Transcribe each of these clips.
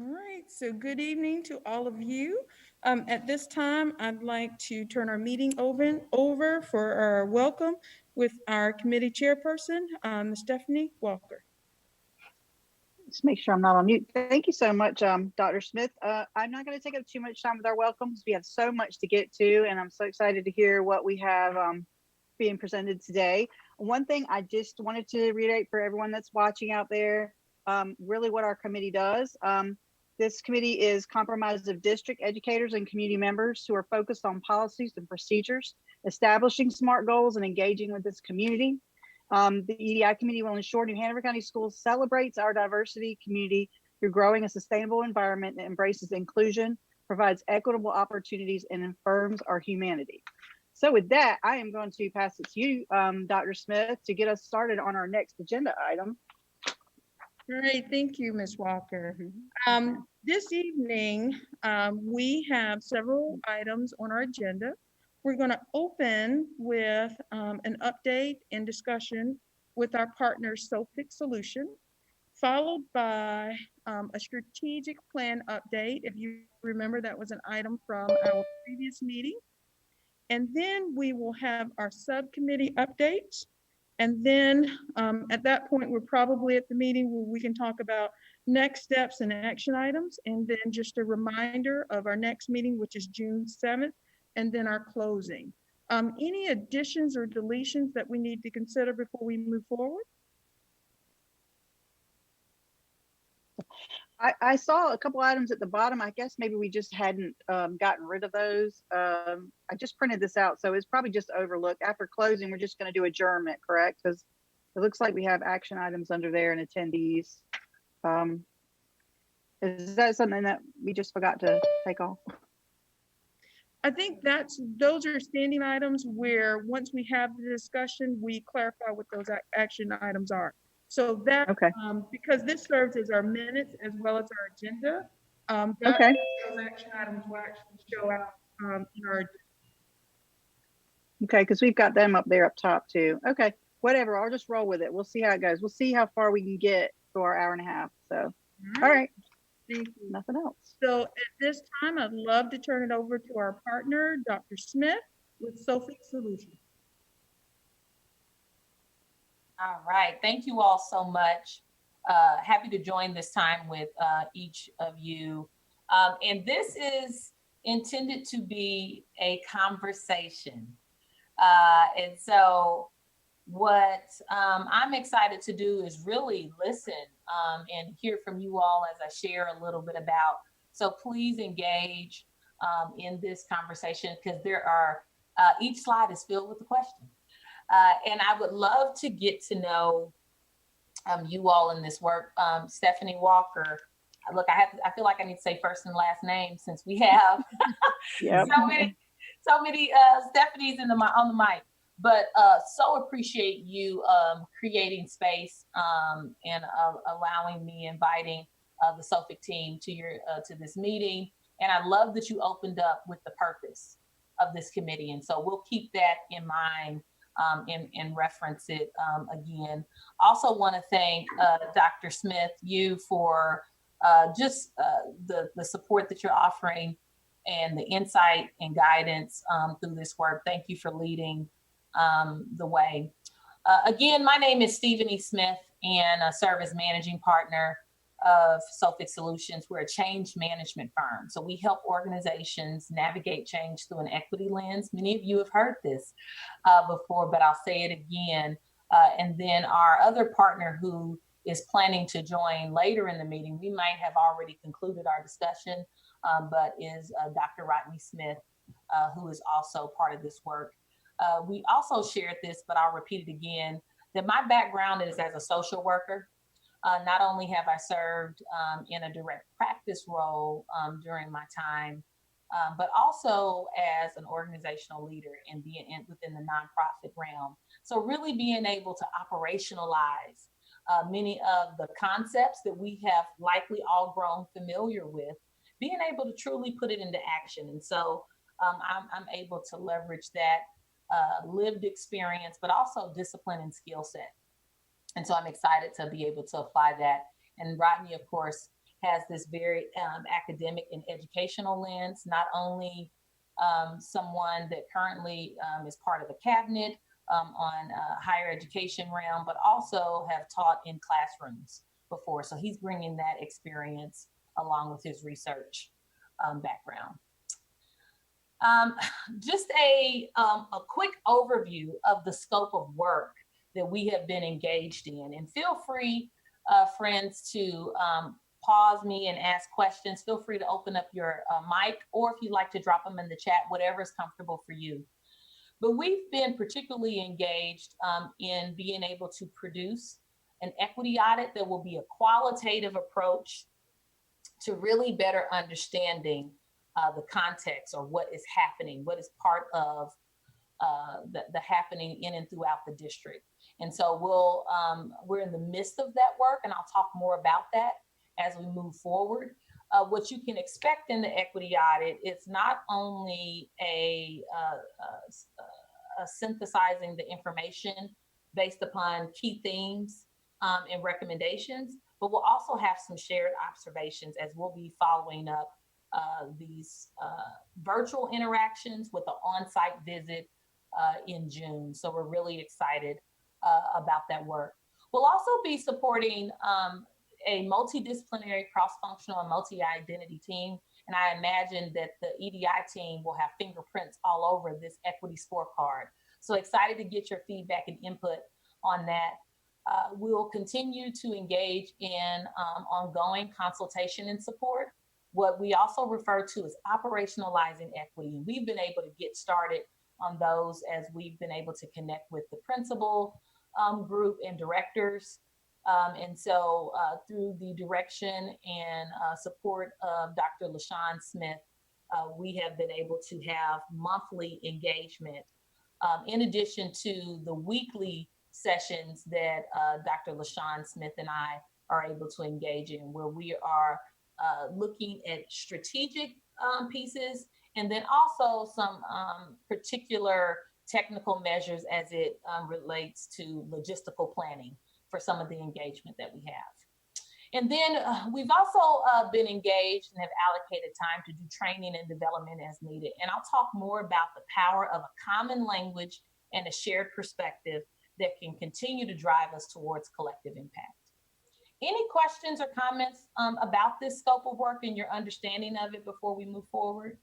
All right, so good evening to all of you. At this time, I'd like to turn our meeting over for our welcome with our committee chairperson, Ms. Stephanie Walker. Just make sure I'm not on mute. Thank you so much, Dr. Smith. I'm not going to take up too much time with our welcomes. We have so much to get to, and I'm so excited to hear what we have being presented today. One thing I just wanted to reiterate for everyone that's watching out there, really what our committee does. This committee is comprised of district educators and community members who are focused on policies and procedures, establishing SMART goals, and engaging with this community. The EDI committee will ensure New Hanover County Schools celebrates our diversity community through growing a sustainable environment that embraces inclusion, provides equitable opportunities, and affirms our humanity. So with that, I am going to pass it to you, Dr. Smith, to get us started on our next agenda item. Great, thank you, Ms. Walker. This evening, we have several items on our agenda. We're going to open with an update and discussion with our partner, Sophic Solution, followed by a strategic plan update. If you remember, that was an item from our previous meeting. And then we will have our subcommittee updates. And then at that point, we're probably at the meeting where we can talk about next steps and action items. And then just a reminder of our next meeting, which is June 7th, and then our closing. Any additions or deletions that we need to consider before we move forward? I saw a couple items at the bottom. I guess maybe we just hadn't gotten rid of those. I just printed this out, so it's probably just overlooked. After closing, we're just going to do adjournment, correct? Because it looks like we have action items under there and attendees. Is that something that we just forgot to take off? I think those are standing items where once we have the discussion, we clarify what those action items are. So that, okay. Because this serves as our minutes as well as our agenda, okay. Those action items will actually show out in our agenda. Okay, because we've got them up there up top too. Okay, whatever, I'll just roll with it. We'll see how it goes. We'll see how far we can get to our hour and a half. So, all right. Thank you. Nothing else. So at this time, I'd love to turn it over to our partner, Dr. Smith with Sophic Solutions. All right, thank you all so much. Happy to join this time with each of you. And this is intended to be a conversation. And so what I'm excited to do is really listen and hear from you all as I share a little bit about. So please engage in this conversation because there are, each slide is filled with a question. And I would love to get to know you all in this work. Stephanie Walker, look, I feel like I need to say first and last name since we have yep. so many Stephanies on the mic. But so appreciate you creating space and allowing me, inviting the Sophic team to this meeting. And I love that you opened up with the purpose of this committee. And so we'll keep that in mind and reference it again. Also want to thank Dr. Smith, you for just the support that you're offering and the insight and guidance through this work. Thank you for leading the way. Again, my name is Stephanie Smith and I serve as managing partner of Sophic Solutions. We're a change management firm. So we help organizations navigate change through an equity lens. Many of you have heard this before, but I'll say it again. And then our other partner who is planning to join later in the meeting, we might have already concluded our discussion, but is Dr. Rodney Smith, who is also part of this work. We also shared this, but I'll repeat it again, that my background is as a social worker. Not only have I served in a direct practice role during my time, but also as an organizational leader and being within the nonprofit realm. So really being able to operationalize many of the concepts that we have likely all grown familiar with, being able to truly put it into action. And so I'm able to leverage that lived experience, but also discipline and skill set. And so I'm excited to be able to apply that. And Rodney, of course, has this very academic and educational lens, not only someone that currently is part of the cabinet on higher education realm, but also have taught in classrooms before. So he's bringing that experience along with his research background. Just a quick overview of the scope of work that we have been engaged in. And feel free, friends, to pause me and ask questions. Feel free to open up your mic, or if you'd like to drop them in the chat, whatever is comfortable for you. But we've been particularly engaged in being able to produce an equity audit that will be a qualitative approach to really better understanding the context or what is happening, what is part of the happening in and throughout the district. And so we're in the midst of that work, and I'll talk more about that as we move forward. What you can expect in the equity audit is not only a synthesizing the information based upon key themes and recommendations, but we'll also have some shared observations as we'll be following up these virtual interactions with an on-site visit in June. So we're really excited about that work. We'll also be supporting a multidisciplinary, cross-functional, and multi-identity team. And I imagine that the EDI team will have fingerprints all over this equity scorecard. So excited to get your feedback and input on that. We'll continue to engage in ongoing consultation and support. What we also refer to as operationalizing equity. And we've been able to get started on those as we've been able to connect with the principal group and directors. And so through the direction and support of Dr. LaShawn Smith, we have been able to have monthly engagement in addition to the weekly sessions that Dr. LaShawn Smith and I are able to engage in, where we are looking at strategic pieces and then also some particular technical measures as it relates to logistical planning for some of the engagement that we have. And then we've also been engaged and have allocated time to do training and development as needed. And I'll talk more about the power of a common language and a shared perspective that can continue to drive us towards collective impact. Any questions or comments about this scope of work and your understanding of it before we move forward?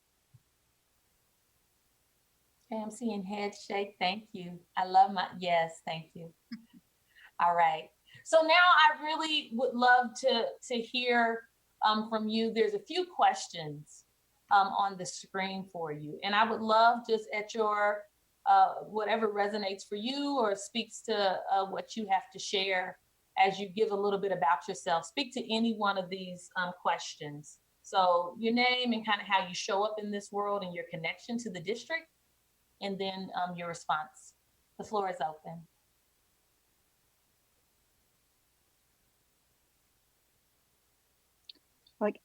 Okay, I'm seeing heads shake. Thank you. I love yes, thank you. All right. So now I really would love to hear from you. There's a few questions on the screen for you. And I would love just at your, whatever resonates for you or speaks to what you have to share as you give a little bit about yourself. Speak to any one of these questions. So your name and kind of how you show up in this world and your connection to the district, and then your response. The floor is open.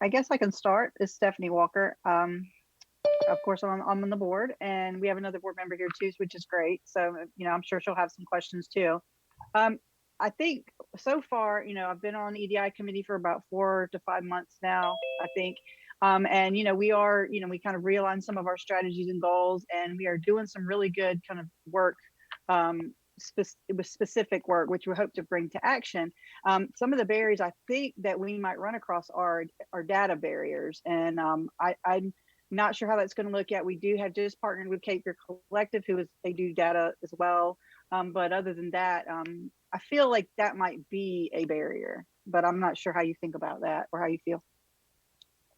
I guess I can start. It's Stephanie Walker. Of course, I'm on the board, and we have another board member here too, which is great. So, I'm sure she'll have some questions too. I think so far, I've been on EDI committee for about 4 to 5 months now, I think. And, we are, we kind of realigned some of our strategies and goals, and we are doing some really good kind of work, with specific work, which we hope to bring to action. Some of the barriers I think that we might run across are data barriers. And I'm not sure how that's going to look at. We do have just partnered with Cape Fear Collective, they do data as well. But other than that, I feel like that might be a barrier, but I'm not sure how you think about that or how you feel.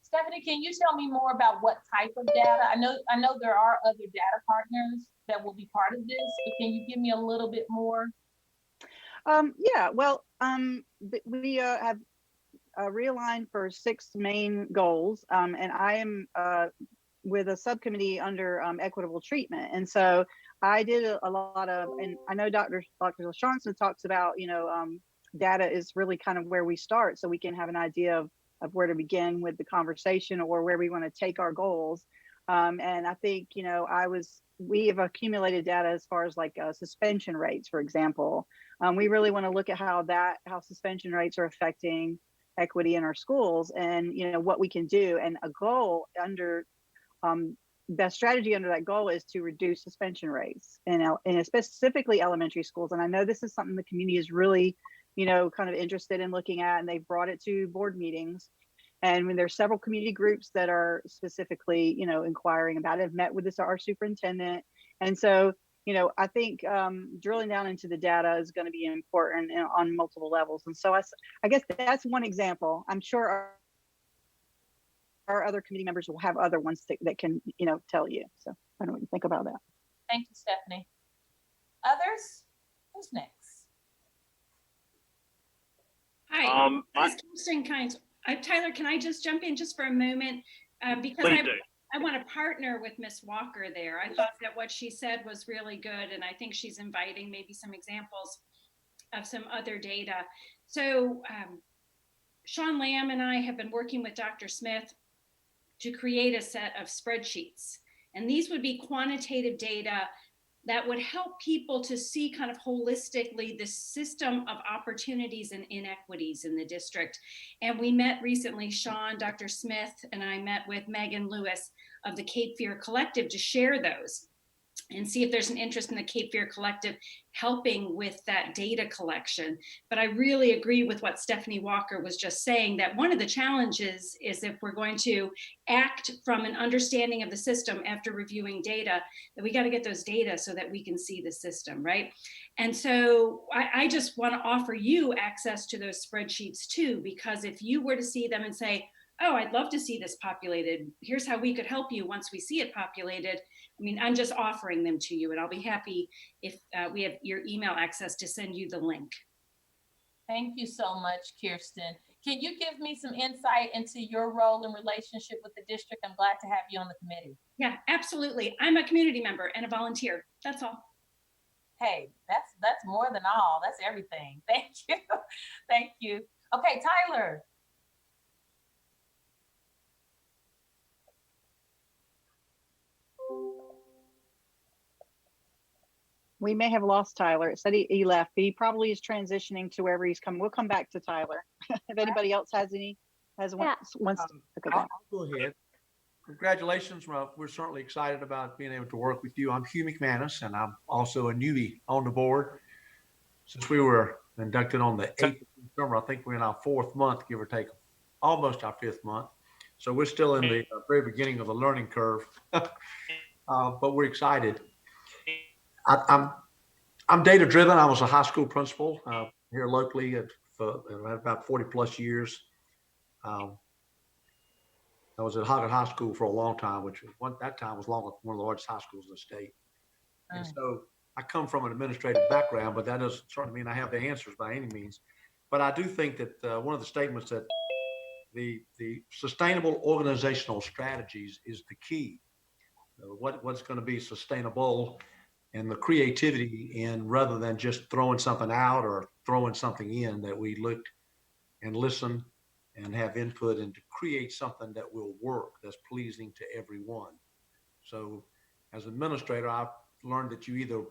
Stephanie, can you tell me more about what type of data? I know there are other data partners that will be part of this, but can you give me a little bit more? Yeah, well, we have realigned for 6 main goals, and I am with a subcommittee under equitable treatment. And so I did a lot of, and I know Dr. LaShawn talks about, data is really kind of where we start, so we can have an idea of where to begin with the conversation or where we want to take our goals. And I think, we have accumulated data as far as like suspension rates, for example. We really want to look at how suspension rates are affecting equity in our schools, and what we can do. And a goal under best strategy under that goal is to reduce suspension rates and specifically elementary schools. And I know this is something the community is really kind of interested in looking at, and they've brought it to board meetings. And when there's several community groups that are specifically inquiring about it, have met with our superintendent. And so I think drilling down into the data is going to be important on multiple levels. And so I guess that's one example. I'm sure our other committee members will have other ones that can tell you. So I don't know what you think about that. Thank you, Stephanie. Others? Who's next? Hi, this is Kirsten Kynes. Tyler, can I just jump in just for a moment? Because I want to partner with Ms. Walker there. I thought that what she said was really good, and I think she's inviting maybe some examples of some other data. So Sean Lamb and I have been working with Dr. Smith to create a set of spreadsheets. And these would be quantitative data that would help people to see kind of holistically the system of opportunities and inequities in the district. And we met recently, Sean, Dr. Smith, and I met with Megan Lewis of the Cape Fear Collective to share those and see if there's an interest in the Cape Fear Collective helping with that data collection. But I really agree with what Stephanie Walker was just saying, that one of the challenges is if we're going to act from an understanding of the system after reviewing data, that we got to get those data so that we can see the system, right? And so I just want to offer you access to those spreadsheets too, because if you were to see them and say, oh, I'd love to see this populated, here's how we could help you once we see it populated. I mean, I'm just offering them to you, and I'll be happy if we have your email access to send you the link. Thank you so much, Kirsten. Can you give me some insight into your role and relationship with the district? I'm glad to have you on the committee. Yeah, absolutely. I'm a community member and a volunteer. That's all. Hey, that's more than all. That's everything. Thank you. Thank you. Okay, Tyler. We may have lost Tyler. It said he left, but he probably is transitioning to wherever he's coming. We'll come back to Tyler. If anybody else wants to. Okay, I'll go ahead. Congratulations. We're certainly excited about being able to work with you. I'm Hugh McManus, and I'm also a newbie on the board. Since we were inducted on the 8th of December, I think we're in our 4th month, give or take, almost our 5th month. So we're still in the very beginning of the learning curve, but we're excited. I'm data driven. I was a high school principal here locally for about 40 plus years. I was at Hoggett High School for a long time, which that time was one of the largest high schools in the state. And so I come from an administrative background, but that doesn't certainly mean I have the answers by any means. But I do think that one of the statements that the sustainable organizational strategies is the key. What's going to be sustainable, and the creativity in, rather than just throwing something out or throwing something in, that we look and listen and have input and to create something that will work, that's pleasing to everyone. So as an administrator, I've learned that you either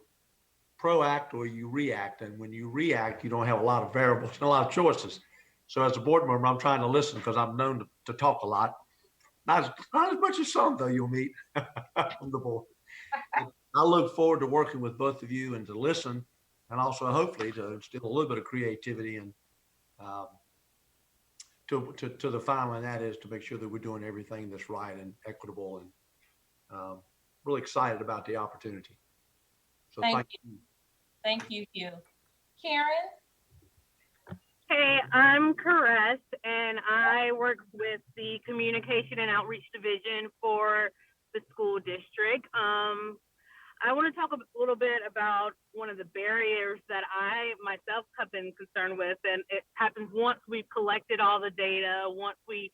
proact or you react. And when you react, you don't have a lot of variables and a lot of choices. So as a board member, I'm trying to listen because I'm known to talk a lot. Not as much as some, though, you'll meet on the board. I look forward to working with both of you and to listen, and also hopefully to instill a little bit of creativity and to the final, and that is to make sure that we're doing everything that's right and equitable, and really excited about the opportunity. So thank you. Thank you, Hugh. Karen? Hey, I'm Caress, and I work with the Communication and Outreach Division for the school district. I want to talk a little bit about one of the barriers that I myself have been concerned with, and it happens once we've collected all the data, once we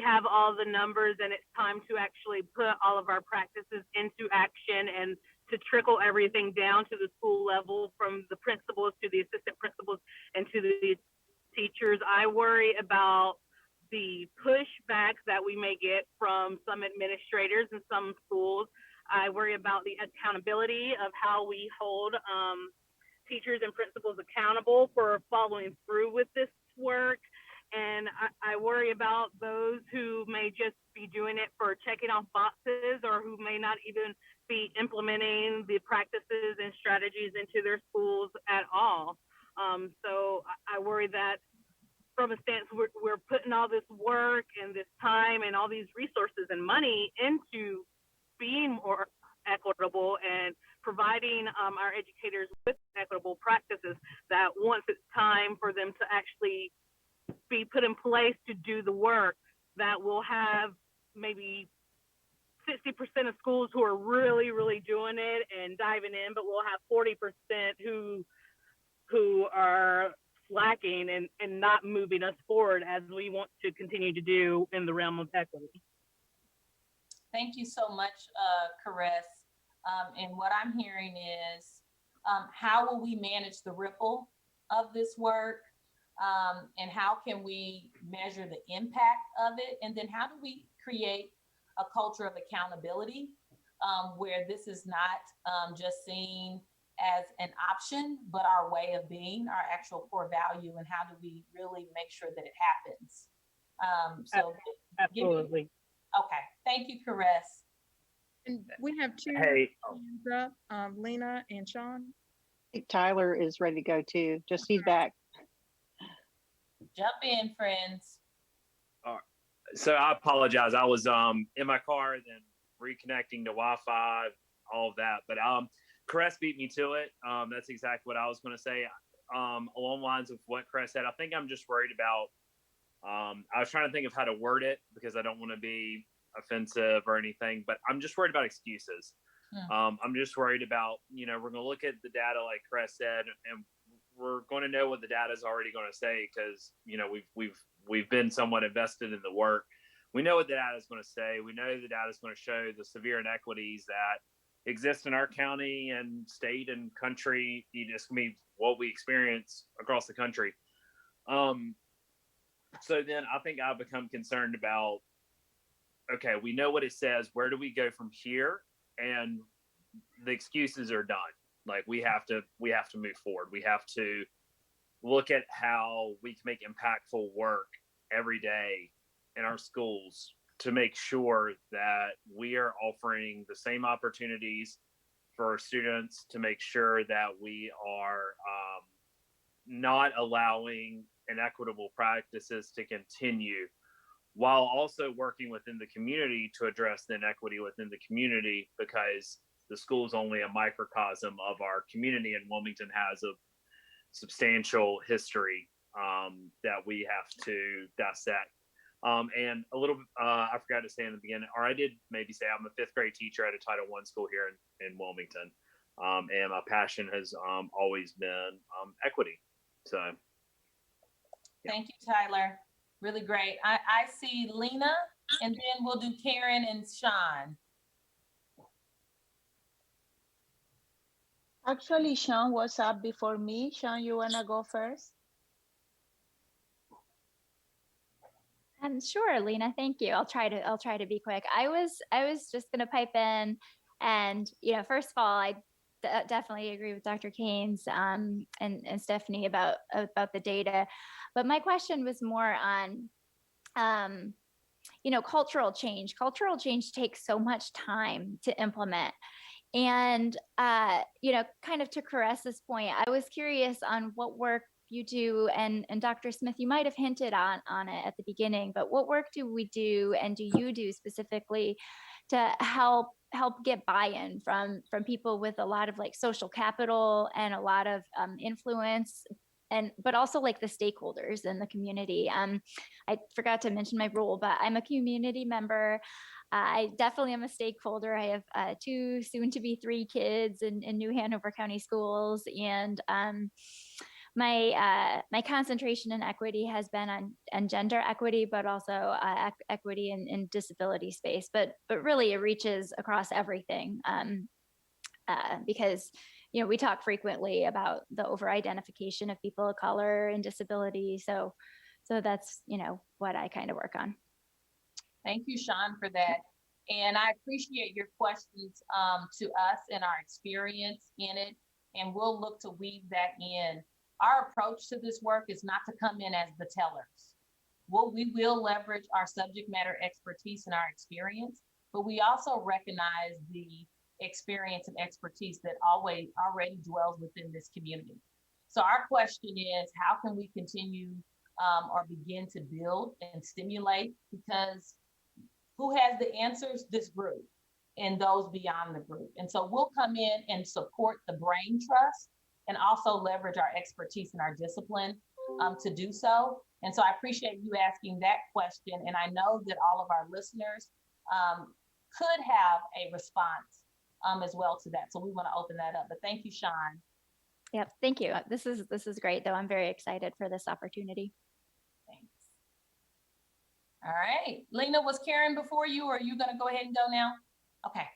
have all the numbers, and it's time to actually put all of our practices into action and to trickle everything down to the school level, from the principals to the assistant principals and to the teachers. I worry about the pushbacks that we may get from some administrators in some schools. I worry about the accountability of how we hold teachers and principals accountable for following through with this work. And I worry about those who may just be doing it for checking off boxes, or who may not even be implementing the practices and strategies into their schools at all. So I worry that from a stance, we're putting all this work and this time and all these resources and money into being more equitable and providing our educators with equitable practices, that once it's time for them to actually be put in place to do the work, that we'll have maybe 60% of schools who are really, really doing it and diving in, but we'll have 40% who are slacking and not moving us forward as we want to continue to do in the realm of equity. Thank you so much, Caress. And what I'm hearing is, how will we manage the ripple of this work? And how can we measure the impact of it? And then how do we create a culture of accountability, where this is not just seen as an option, but our way of being, our actual core value, and how do we really make sure that it happens? Absolutely. Okay, thank you, Caress. And we have two Hey, hands up, Lena and Sean. I think Tyler is ready to go too. Just he's back. Jump in, friends. so I apologize. I was in my car and then reconnecting to Wi-Fi, all of that. But Cress beat me to it. That's exactly what I was going to say. Along the lines of what Cress said, I think I'm just worried about. I was trying to think of how to word it because I don't want to be offensive or anything, but I'm just worried about excuses. I'm just worried about, we're going to look at the data like Cress said, and we're going to know what the data is already going to say because, we've been somewhat invested in the work. We know what the data is going to say. We know the data is going to show the severe inequities that exist in our county and state and country. It's going to be what we experience across the country. So then I think I've become concerned about, okay, we know what it says. Where do we go from here? And the excuses are done. Like we have to move forward. We have to look at how we can make impactful work every day in our schools to make sure that we are offering the same opportunities for our students, to make sure that we are not allowing inequitable practices to continue, while also working within the community to address the inequity within the community, because the school is only a microcosm of our community, and Wilmington has a substantial history that we have to dissect. And a little, I forgot to say in the beginning, or I did maybe say I'm a fifth grade teacher at a Title I school here in Wilmington. And my passion has always been equity. So. Yeah. Thank you, Tyler. Really great. I see Lena, and then we'll do Karen and Sean. Actually, Sean was up before me. Sean, you wanna go first? Sure, Lena. Thank you. I'll try to be quick. I was just gonna pipe in, and first of all, I definitely agree with Dr. Keynes and Stephanie about the data, but my question was more on cultural change. Cultural change takes so much time to implement. And, kind of to Caress's point, I was curious on what work you do, and Dr. Smith, you might have hinted on it at the beginning, but what work do we do and do you do specifically to help get buy-in from people with a lot of like social capital and a lot of influence, but also like the stakeholders in the community? I forgot to mention my role, but I'm a community member. I definitely am a stakeholder. I have 2, soon to be 3 kids in New Hanover County schools, and my concentration in equity has been on gender equity, but also equity in disability space. But really, it reaches across everything because we talk frequently about the over-identification of people of color and disability. So that's what I kind of work on. Thank you, Sean, for that. And I appreciate your questions to us and our experience in it. And we'll look to weave that in. Our approach to this work is not to come in as the tellers. we will leverage our subject matter expertise and our experience, but we also recognize the experience and expertise that already dwells within this community. So our question is, how can we continue or begin to build and stimulate? Because who has the answers? This group and those beyond the group. And so we'll come in and support the brain trust and also leverage our expertise and our discipline to do so. And so I appreciate you asking that question. And I know that all of our listeners could have a response as well to that. So we want to open that up. But thank you, Sean. Yep, thank you. This is great, though. I'm very excited for this opportunity. Thanks. All right, Lena, was Karen before you, or are you going to go ahead and go now? Okay.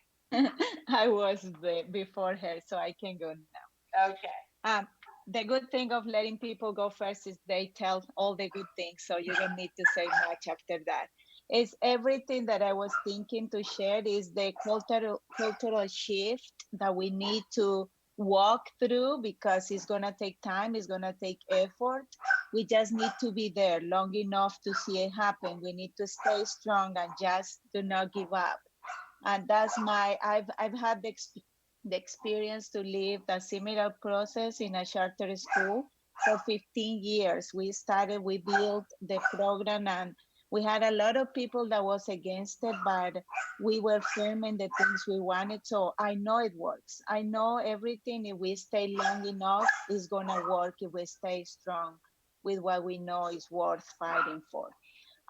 I was before her, so I can go now. Okay. The good thing of letting people go first is they tell all the good things, so you don't need to say much after that. It's everything that I was thinking to share is the cultural shift that we need to walk through, because it's going to take time, it's going to take effort. We just need to be there long enough to see it happen. We need to stay strong and just do not give up. And that's I've had the experience to live a similar process in a charter school for 15 years. We built the program, and we had a lot of people that was against it, but we were firm in the things we wanted. So I know it works. I know everything, if we stay long enough, is gonna work if we stay strong with what we know is worth fighting for.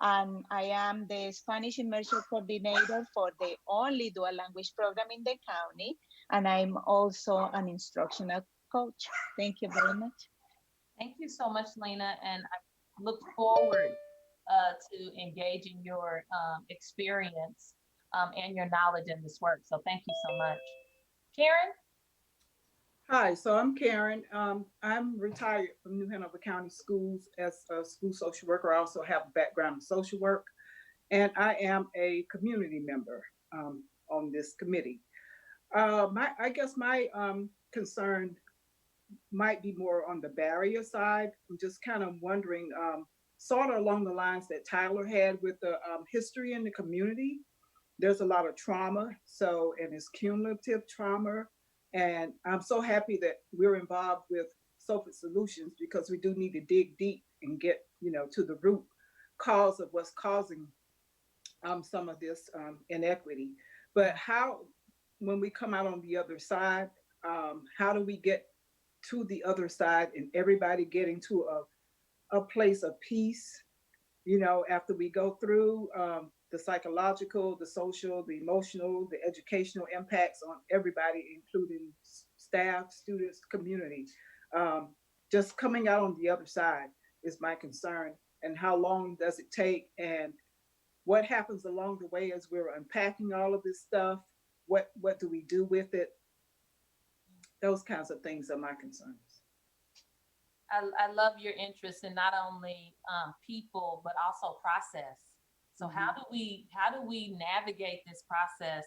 And I am the Spanish immersion coordinator for the only dual language program in the county. And I'm also an instructional coach. Thank you very much. Thank you so much, Lena. And I look forward to engaging your experience and your knowledge in this work. So thank you so much. Karen? Hi, so I'm Karen. I'm retired from New Hanover County Schools as a school social worker. I also have a background in social work, and I am a community member on this committee. I guess my concern might be more on the barrier side. I'm just kind of wondering, sort of along the lines that Tyler had with the history in the community. There's a lot of trauma, and it's cumulative trauma. And I'm so happy that we're involved with SOFIT Solutions, because we do need to dig deep and get, to the root cause of what's causing some of this inequity. But when we come out on the other side, how do we get to the other side and everybody getting to a place of peace, after we go through the psychological, the social, the emotional, the educational impacts on everybody, including staff, students, community. Just coming out on the other side is my concern. And how long does it take? And what happens along the way as we're unpacking all of this stuff? What do we do with it? Those kinds of things are my concerns. I love your interest in not only people, but also process. So how do we navigate this process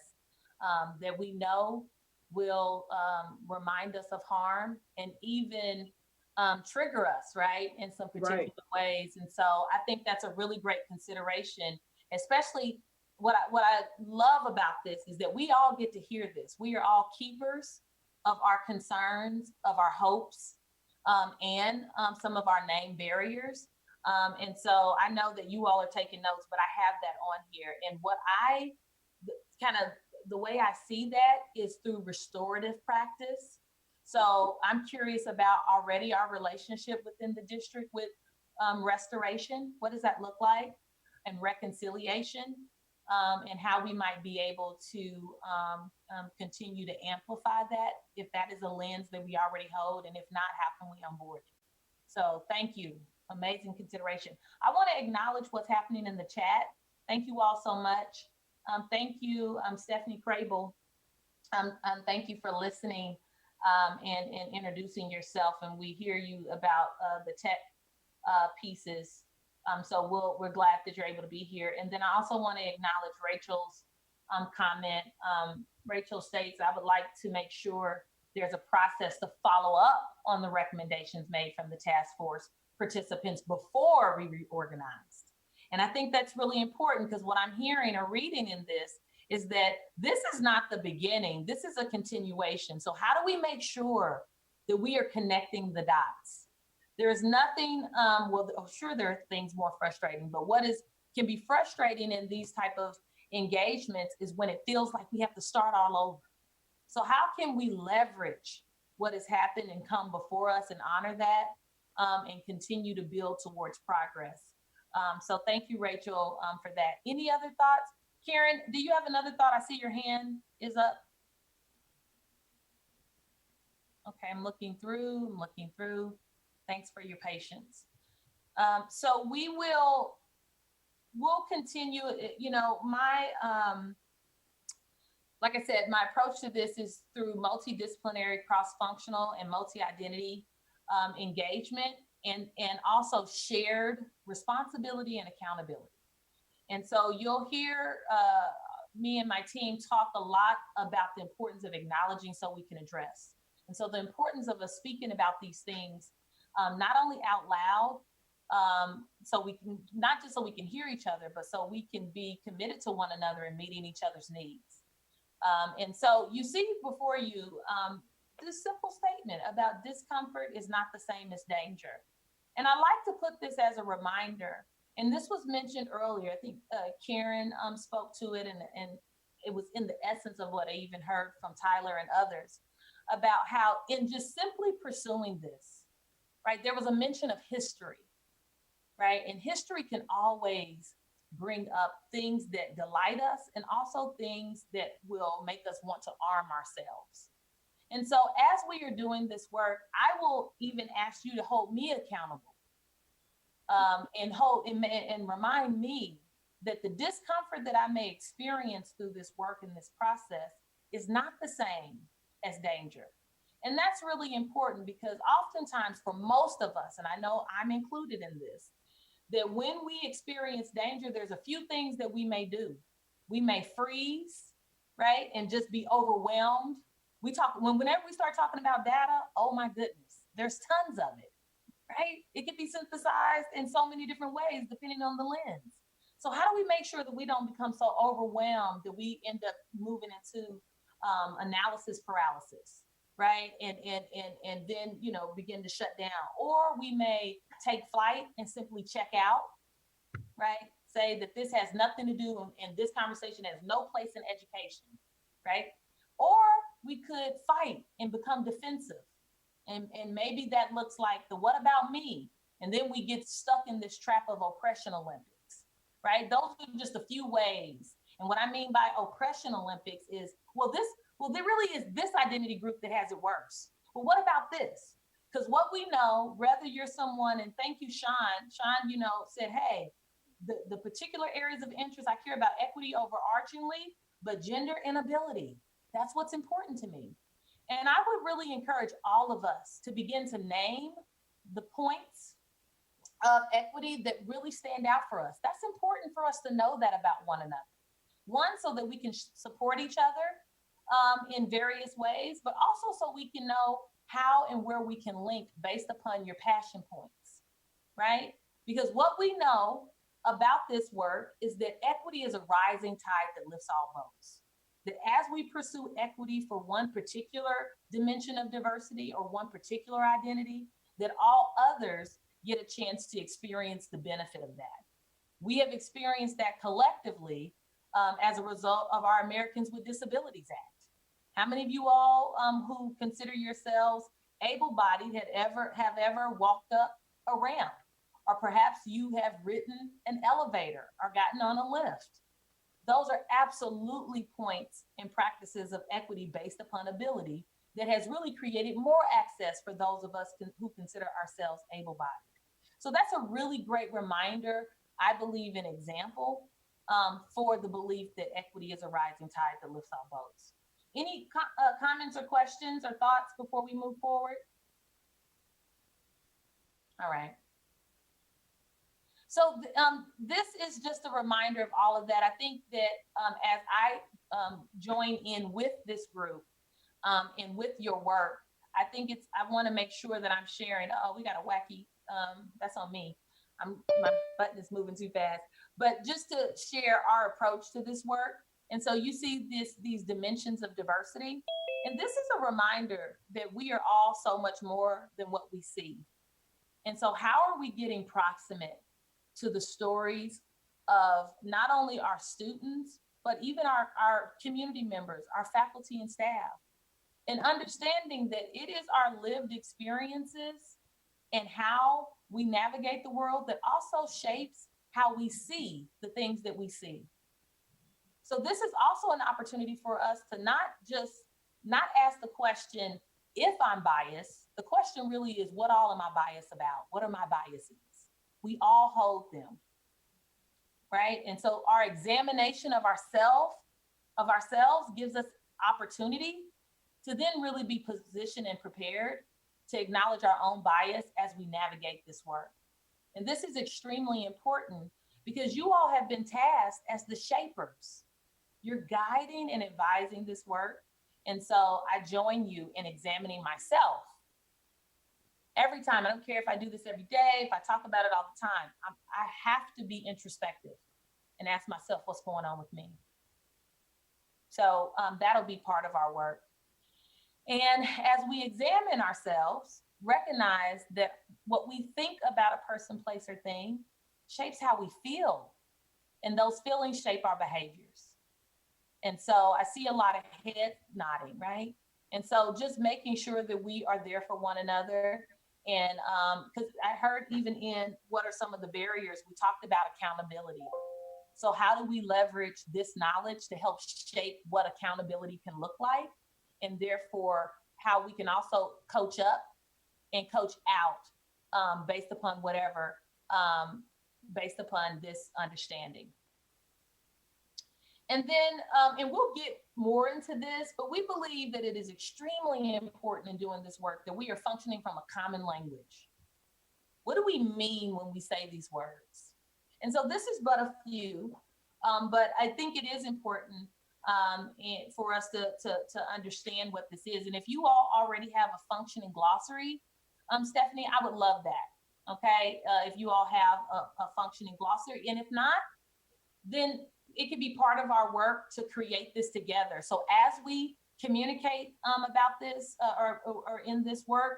that we know will remind us of harm and even trigger us, right, in some particular ways? And so I think that's a really great consideration, especially what I love about this is that we all get to hear this. We are all keepers of our concerns, of our hopes, and some of our name barriers. And so I know that you all are taking notes, but I have that on here. And what the way I see that is through restorative practice. So I'm curious about already our relationship within the district with restoration. What does that look like? And reconciliation, and how we might be able to continue to amplify that, if that is a lens that we already hold, and if not, how can we onboard it? So thank you. Amazing consideration. I want to acknowledge what's happening in the chat. Thank you all so much. Thank you, Stephanie Crable. Thank you for listening and introducing yourself. And we hear you about the tech pieces. So we're glad that you're able to be here. And then I also want to acknowledge Rachel's comment. Rachel states, I would like to make sure there's a process to follow up on the recommendations made from the task force participants before we reorganized. And I think that's really important because what I'm hearing or reading in this is that this is not the beginning. This is a continuation. So how do we make sure that we are connecting the dots? There's nothing, sure, there are things more frustrating, but can be frustrating in these type of engagements is when it feels like we have to start all over. So how can we leverage what has happened and come before us and honor that and continue to build towards progress? So thank you, Rachel, for that. Any other thoughts? Karen, do you have another thought? I see your hand is up. Okay, I'm looking through. Thanks for your patience. So we'll continue, like I said, my approach to this is through multidisciplinary, cross-functional, and multi-identity engagement, and also shared responsibility and accountability. And so you'll hear me and my team talk a lot about the importance of acknowledging so we can address. And so the importance of us speaking about these things, not only out loud, so we can, not just so we can hear each other, but so we can be committed to one another and meeting each other's needs. And so you see before you this simple statement about discomfort is not the same as danger. And I like to put this as a reminder, and this was mentioned earlier. I think Karen spoke to it, and it was in the essence of what I even heard from Tyler and others about how in just simply pursuing this, right, there was a mention of history, right? And history can always bring up things that delight us and also things that will make us want to arm ourselves. And so as we are doing this work, I will even ask you to hold me accountable and remind me that the discomfort that I may experience through this work and this process is not the same as danger. And that's really important because oftentimes for most of us, and I know I'm included in this, that when we experience danger, there's a few things that we may do. We may freeze, right? And just be overwhelmed. Whenever we start talking about data, oh my goodness, there's tons of it, right? It can be synthesized in so many different ways, depending on the lens. So how do we make sure that we don't become so overwhelmed that we end up moving into analysis paralysis, right? And then, begin to shut down. Or we may take flight and simply check out, right? Say that this has nothing to do, and this conversation has no place in education, right? Or we could fight and become defensive. And maybe that looks like the what about me? And then we get stuck in this trap of oppression Olympics, right? Those are just a few ways. And what I mean by oppression Olympics is, there really is this identity group that has it worse. Well, what about this? Because what we know, whether you're someone, and thank you, Sean, said, hey, the particular areas of interest, I care about equity overarchingly, but gender and ability, that's what's important to me. And I would really encourage all of us to begin to name the points of equity that really stand out for us. That's important for us to know that about one another. One, so that we can support each other in various ways, but also so we can know how and where we can link based upon your passion points, right? Because what we know about this work is that equity is a rising tide that lifts all boats. That as we pursue equity for one particular dimension of diversity or one particular identity, that all others get a chance to experience the benefit of that. We have experienced that collectively as a result of our Americans with Disabilities Act. How many of you all who consider yourselves able-bodied have ever walked up a ramp? Or perhaps you have ridden an elevator or gotten on a lift. Those are absolutely points and practices of equity based upon ability that has really created more access for those of us who consider ourselves able-bodied. So that's a really great reminder, I believe, an example for the belief that equity is a rising tide that lifts all boats. Any comments or questions or thoughts before we move forward? All right. So this is just a reminder of all of that. I think that as I join in with this group and with your work, I want to make sure that I'm sharing. Oh, we got a wacky, that's on me. My button is moving too fast. But just to share our approach to this work. And so you see these dimensions of diversity. And this is a reminder that we are all so much more than what we see. And so how are we getting proximate to the stories of not only our students, but even our community members, our faculty and staff, and understanding that it is our lived experiences and how we navigate the world that also shapes how we see the things that we see. So this is also an opportunity for us to not ask the question, if I'm biased. The question really is, what all am I biased about? What are my biases? We all hold them, right? And so our examination of ourselves gives us opportunity to then really be positioned and prepared to acknowledge our own bias as we navigate this work. And this is extremely important because you all have been tasked as the shapers. You're guiding and advising this work. And so I join you in examining myself every time. I don't care if I do this every day, if I talk about it all the time. I have to be introspective and ask myself what's going on with me. So that'll be part of our work. And as we examine ourselves, recognize that what we think about a person, place, or thing shapes how we feel. And those feelings shape our behaviors. And so I see a lot of head nodding, right? And so just making sure that we are there for one another. And because I heard even in what are some of the barriers, we talked about accountability. So how do we leverage this knowledge to help shape what accountability can look like? And therefore, how we can also coach up and coach out based upon whatever, based upon this understanding. And then, and we'll get more into this, but we believe that it is extremely important in doing this work that we are functioning from a common language. What do we mean when we say these words? And so this is but a few, but I think it is important for us to understand what this is. And if you all already have a functioning glossary, Stephanie, I would love that. Okay, if you all have a functioning glossary, and if not, then it could be part of our work to create this together. So as we communicate about this or in this work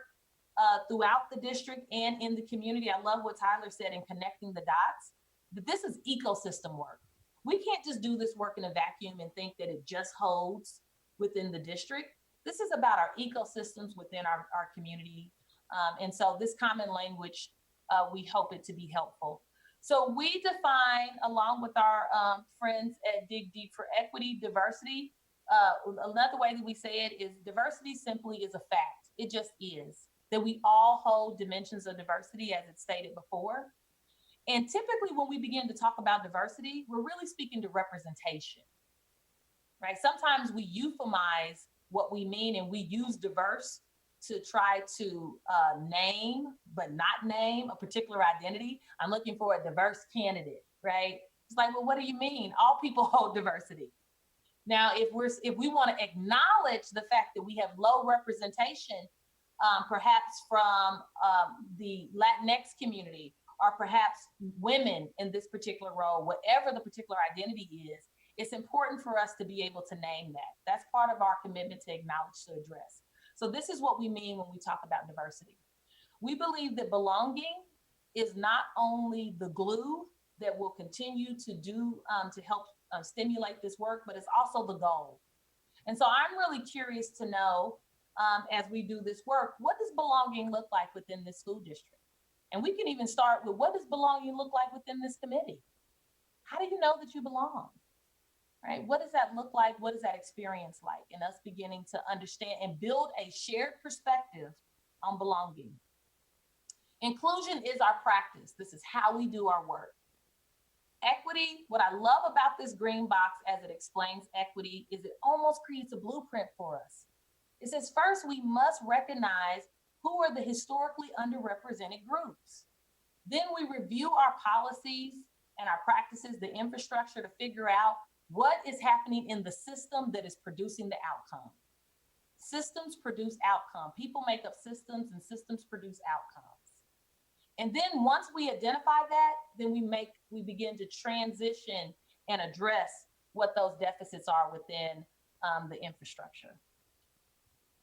throughout the district and in the community, I love what Tyler said in connecting the dots, that this is ecosystem work. We can't just do this work in a vacuum and think that it just holds within the district. This is about our ecosystems within our community. And so this common language, we hope it to be helpful. So we define, along with our friends at Dig Deep for Equity, diversity. Another way that we say it is diversity simply is a fact. It just is. That we all hold dimensions of diversity, as it's stated before. And typically when we begin to talk about diversity, we're really speaking to representation, right? Sometimes we euphemize what we mean and we use diverse to try to name, but not name a particular identity. I'm looking for a diverse candidate, right? It's like, well, what do you mean? All people hold diversity. Now, if we want to acknowledge the fact that we have low representation, perhaps from the Latinx community, or perhaps women in this particular role, whatever the particular identity is, it's important for us to be able to name that. That's part of our commitment to acknowledge, to address. So this is what we mean when we talk about diversity. We believe that belonging is not only the glue that will continue to do to help stimulate this work, but it's also the goal. And so I'm really curious to know, as we do this work, what does belonging look like within this school district? And we can even start with, what does belonging look like within this committee? How do you know that you belong? Right? What does that look like? What is that experience like? And us beginning to understand and build a shared perspective on belonging. Inclusion is our practice. This is how we do our work. Equity, what I love about this green box as it explains equity is it almost creates a blueprint for us. It says, first, we must recognize who are the historically underrepresented groups. Then we review our policies and our practices, the infrastructure, to figure out what is happening in the system that is producing the outcome. Systems produce outcome. People make up systems and systems produce outcomes. And then once we identify that, then we begin to transition and address what those deficits are within the infrastructure.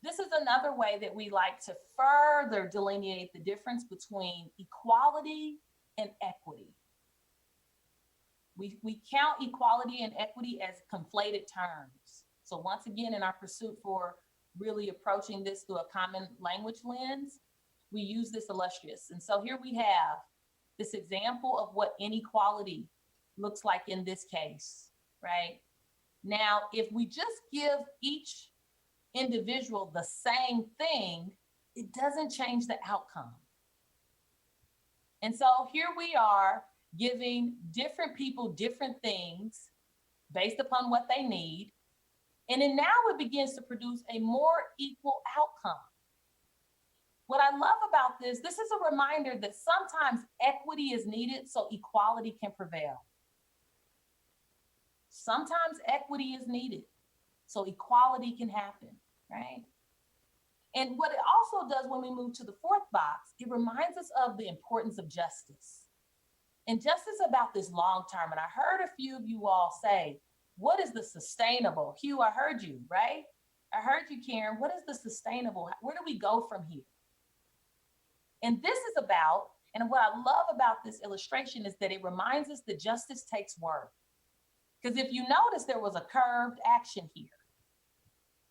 This is another way that we like to further delineate the difference between equality and equity. We count equality and equity as conflated terms. So once again, in our pursuit for really approaching this through a common language lens, we use this illustrious. And so here we have this example of what inequality looks like in this case, right? Now, if we just give each individual the same thing, it doesn't change the outcome. And so here we are giving different people different things based upon what they need. And then now it begins to produce a more equal outcome. What I love about this is a reminder that sometimes equity is needed so equality can prevail. Sometimes equity is needed so equality can happen, right? And what it also does when we move to the fourth box, it reminds us of the importance of justice. And justice about this long term. And I heard a few of you all say, what is the sustainable? Hugh, I heard you, right? I heard you, Karen. What is the sustainable? Where do we go from here? And this is about, and what I love about this illustration is that it reminds us that justice takes work. Because if you notice, there was a curved action here.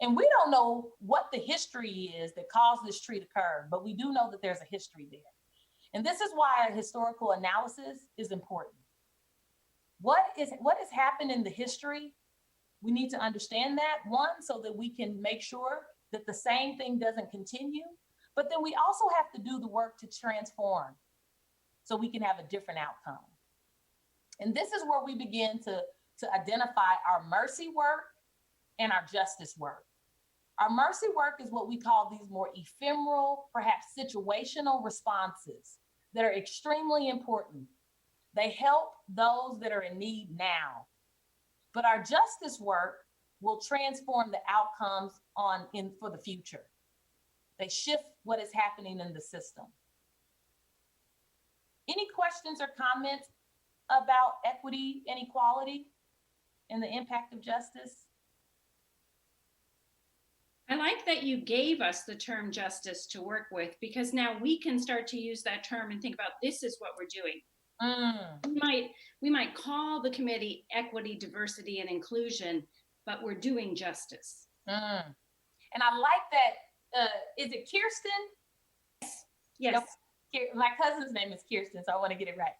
And we don't know what the history is that caused this tree to curve, but we do know that there's a history there. And this is why a historical analysis is important. What has happened in the history? We need to understand that, one, so that we can make sure that the same thing doesn't continue, but then we also have to do the work to transform so we can have a different outcome. And this is where we begin to identify our mercy work and our justice work. Our mercy work is what we call these more ephemeral, perhaps situational responses that are extremely important. They help those that are in need now. But our justice work will transform the outcomes for the future. They shift what is happening in the system. Any questions or comments about equity and equality and the impact of justice? I like that you gave us the term justice to work with, because now we can start to use that term and think about this is what we're doing. We might call the committee equity, diversity, and inclusion, but we're doing justice. And I like that. Is it Kirsten? Yes. My cousin's name is Kirsten, so I want to get it right.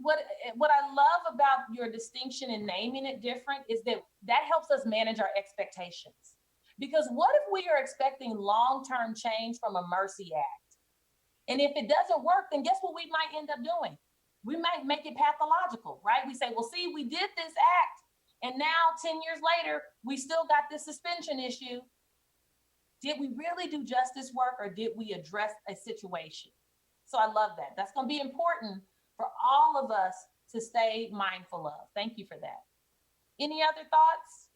What I love about your distinction in naming it different is that helps us manage our expectations. Because what if we are expecting long-term change from a Mercy Act? And if it doesn't work, then guess what we might end up doing? We might make it pathological, right? We say, well, see, we did this act, and now 10 years later, we still got this suspension issue. Did we really do justice work, or did we address a situation? So I love that. That's going to be important for all of us to stay mindful of. Thank you for that. Any other thoughts?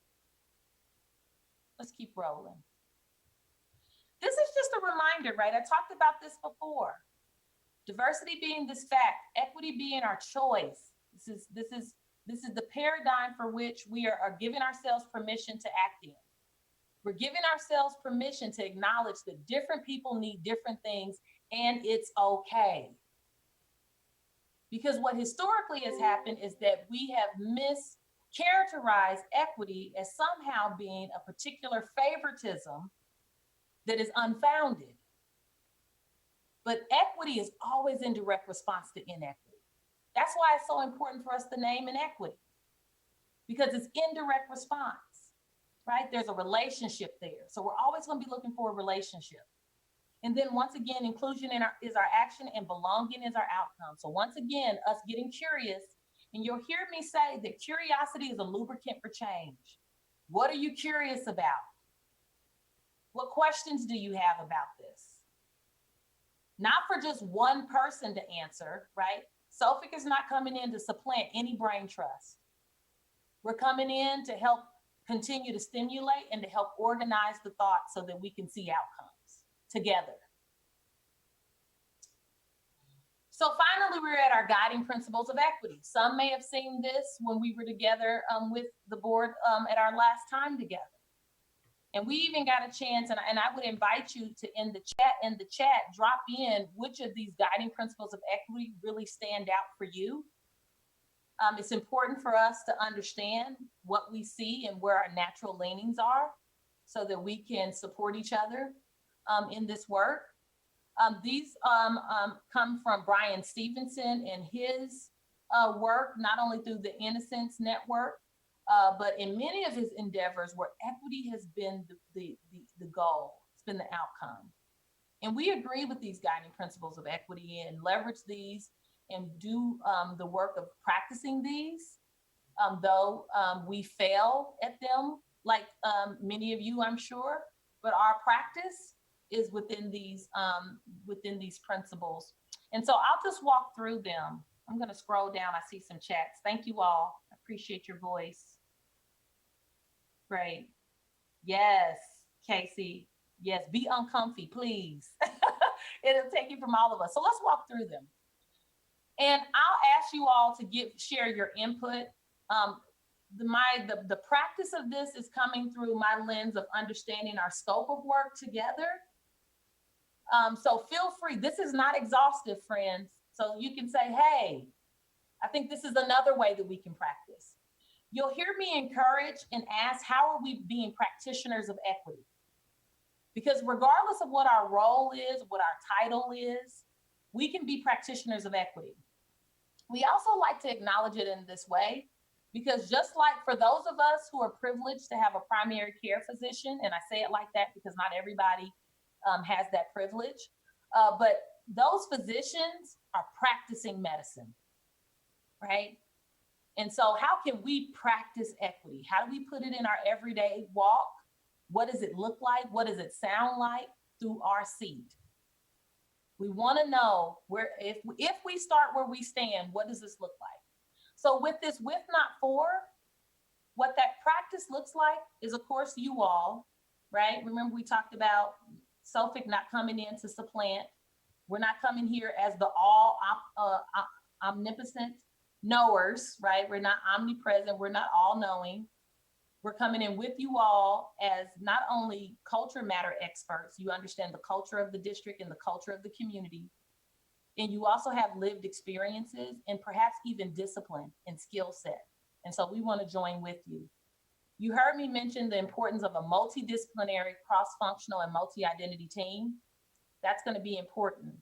Let's keep rolling. This is just a reminder, right? I talked about this before. Diversity being this fact, equity being our choice. This is the paradigm for which we are giving ourselves permission to act in. We're giving ourselves permission to acknowledge that different people need different things, and it's okay. Because what historically has happened is that we have mischaracterized equity as somehow being a particular favoritism that is unfounded. But equity is always in direct response to inequity. That's why it's so important for us to name inequity, because it's indirect response, right? There's a relationship there. So we're always going to be looking for a relationship. And then once again, inclusion is our action and belonging is our outcome. So once again, us getting curious, and you'll hear me say that curiosity is a lubricant for change. What are you curious about? What questions do you have about this? Not for just one person to answer, right? SOFIC is not coming in to supplant any brain trust. We're coming in to help continue to stimulate and to help organize the thoughts so that we can see outcomes together. So finally, we're at our guiding principles of equity. Some may have seen this when we were together with the board at our last time together. And we even got a chance, and I would invite you to in the chat, drop in which of these guiding principles of equity really stand out for you. It's important for us to understand what we see and where our natural leanings are so that we can support each other in this work. These come from Brian Stevenson and his work, not only through the Innocence Network, but in many of his endeavors where equity has been the goal, it's been the outcome. And we agree with these guiding principles of equity and leverage these and do the work of practicing these, though we fail at them, like many of you, I'm sure, but our practice is within these principles. And so I'll just walk through them. I'm going to scroll down. I see some chats. Thank you all. I appreciate your voice. Great. Yes, Casey. Yes, be uncomfy, please. It'll take you from all of us. So let's walk through them. And I'll ask you all to share your input. The practice of this is coming through my lens of understanding our scope of work together. So feel free. This is not exhaustive, friends. So you can say, hey, I think this is another way that we can practice. You'll hear me encourage and ask, how are we being practitioners of equity? Because regardless of what our role is, what our title is, we can be practitioners of equity. We also like to acknowledge it in this way, because just like for those of us who are privileged to have a primary care physician, and I say it like that because not everybody has that privilege, but those physicians are practicing medicine, right? And so how can we practice equity? How do we put it in our everyday walk? What does it look like? What does it sound like through our seat? We want to know where, if we start where we stand, what does this look like? So with this with, not for, what that practice looks like is, of course, you all, right? Remember we talked about SOFIC not coming in to supplant. We're not coming here as the all omnipotent knowers, right? We're not omnipresent. We're not all knowing. We're coming in with you all as not only culture matter experts, you understand the culture of the district and the culture of the community, and you also have lived experiences and perhaps even discipline and skill set. And so we want to join with you. You heard me mention the importance of a multidisciplinary, cross-functional, and multi-identity team. That's going to be important.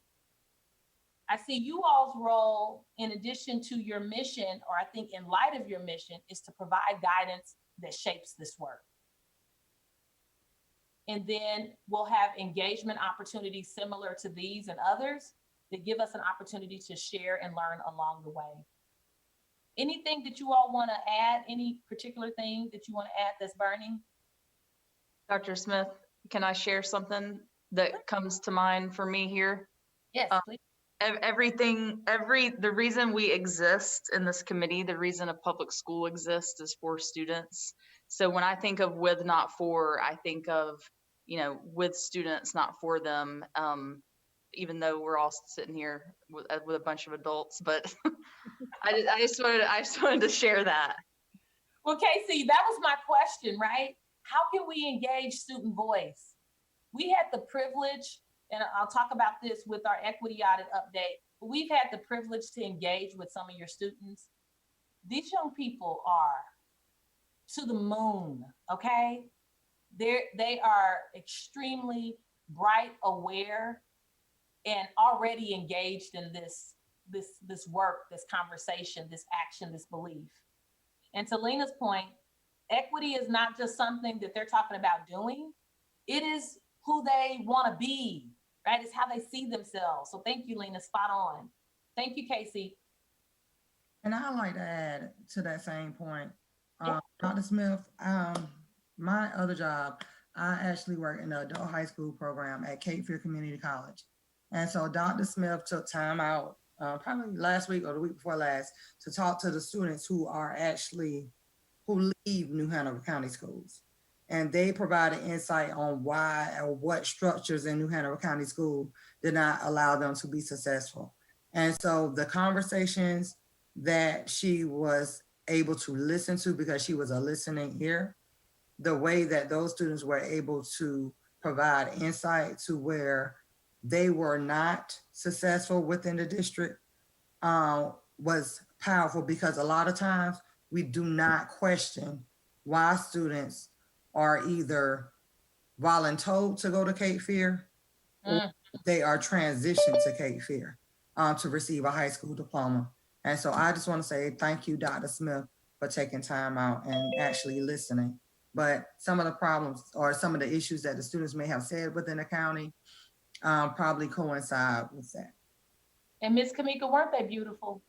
I see you all's role, in addition to your mission, or I think in light of your mission, is to provide guidance that shapes this work. And then we'll have engagement opportunities similar to these and others that give us an opportunity to share and learn along the way. Anything that you all want to add? Any particular thing that you want to add that's burning? Dr. Smith, can I share something that comes to mind for me here? Yes, please. The reason we exist in this committee, the reason a public school exists is for students. So when I think of with, not for, I think of, with students, not for them. Even though we're all sitting here with a bunch of adults, but I just wanted to share that. Well, Casey, that was my question, right? How can we engage student voice? We had the privilege, and I'll talk about this with our equity audit update, but we've had the privilege to engage with some of your students. These young people are to the moon, okay? They are extremely bright, aware, and already engaged in this work, this conversation, this action, this belief. And to Lena's point, equity is not just something that they're talking about doing. It is who they want to be, right? It's how they see themselves. So thank you, Lena, spot on. Thank you, Casey. And I'd like to add to that same point, Dr. Smith, my other job, I actually work in the adult high school program at Cape Fear Community College. And so Dr. Smith took time out, probably last week or the week before last, to talk to the students who leave New Hanover County schools. And they provided insight on why or what structures in New Hanover County School did not allow them to be successful. And so the conversations that she was able to listen to, because she was a listening ear, the way that those students were able to provide insight to where they were not successful within the district was powerful, because a lot of times we do not question why students are either voluntold to go to Cape Fear or they are transitioned to Cape Fear to receive a high school diploma. And so I just want to say thank you, Dr. Smith, for taking time out and actually listening. But some of the problems or some of the issues that the students may have said within the county probably coincide with that. And Miss Kamika, weren't they beautiful?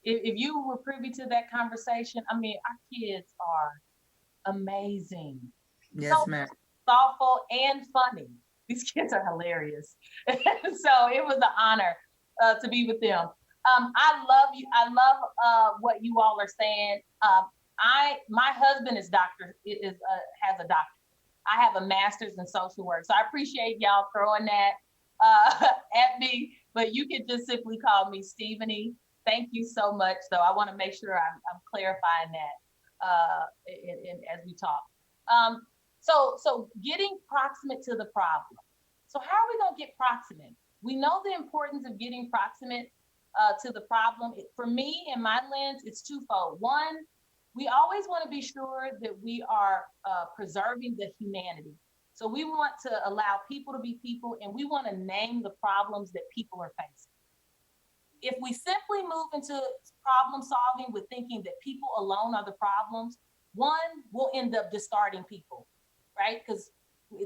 If you were privy to that conversation, I mean, our kids are amazing. Yes, So ma'am. thoughtful and funny. These kids are hilarious. So it was an honor to be with them. I love you. I love what you all are saying. My husband is has a doctorate. I have a master's in social work. So I appreciate y'all throwing that at me, but you can just simply call me Stephanie. Thank you so much. So I want to make sure I'm clarifying that as we talk. So getting proximate to the problem. So how are we going to get proximate? We know the importance of getting proximate to the problem. For me, in my lens, it's twofold. One, we always want to be sure that we are preserving the humanity. So we want to allow people to be people, and we want to name the problems that people are facing. If we simply move into problem solving with thinking that people alone are the problems, one, we'll end up discarding people, right? Because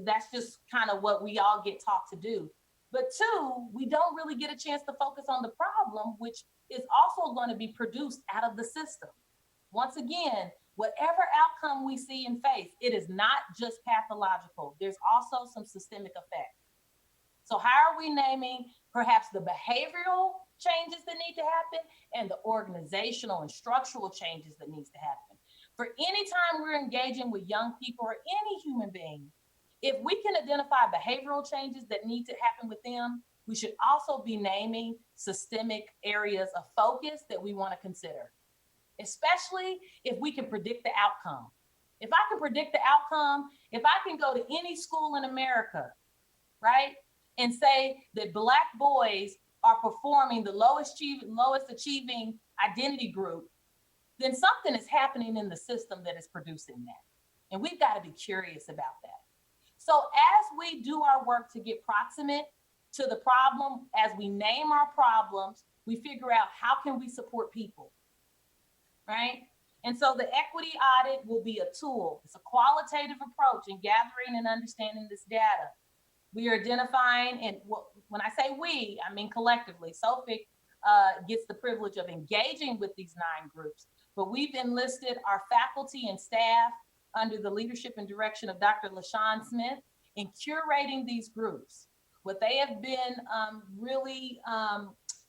that's just kind of what we all get taught to do. But two, we don't really get a chance to focus on the problem, which is also going to be produced out of the system. Once again, whatever outcome we see and face, it is not just pathological. There's also some systemic effect. So how are we naming perhaps the behavioral changes that need to happen and the organizational and structural changes that needs to happen? For any time we're engaging with young people or any human being, if we can identify behavioral changes that need to happen with them, we should also be naming systemic areas of focus that we want to consider, especially if we can predict the outcome. If I can predict the outcome, if I can go to any school in America, right, and say that Black boys are performing the lowest achieving identity group, then something is happening in the system that is producing that. And we've got to be curious about that. So as we do our work to get proximate to the problem, as we name our problems, we figure out how can we support people, right? And so the equity audit will be a tool. It's a qualitative approach in gathering and understanding this data. We are identifying, and when I say we, I mean collectively. SOFIC gets the privilege of engaging with these 9 groups, but we've enlisted our faculty and staff under the leadership and direction of Dr. LaShawn Smith in curating these groups. What they have been really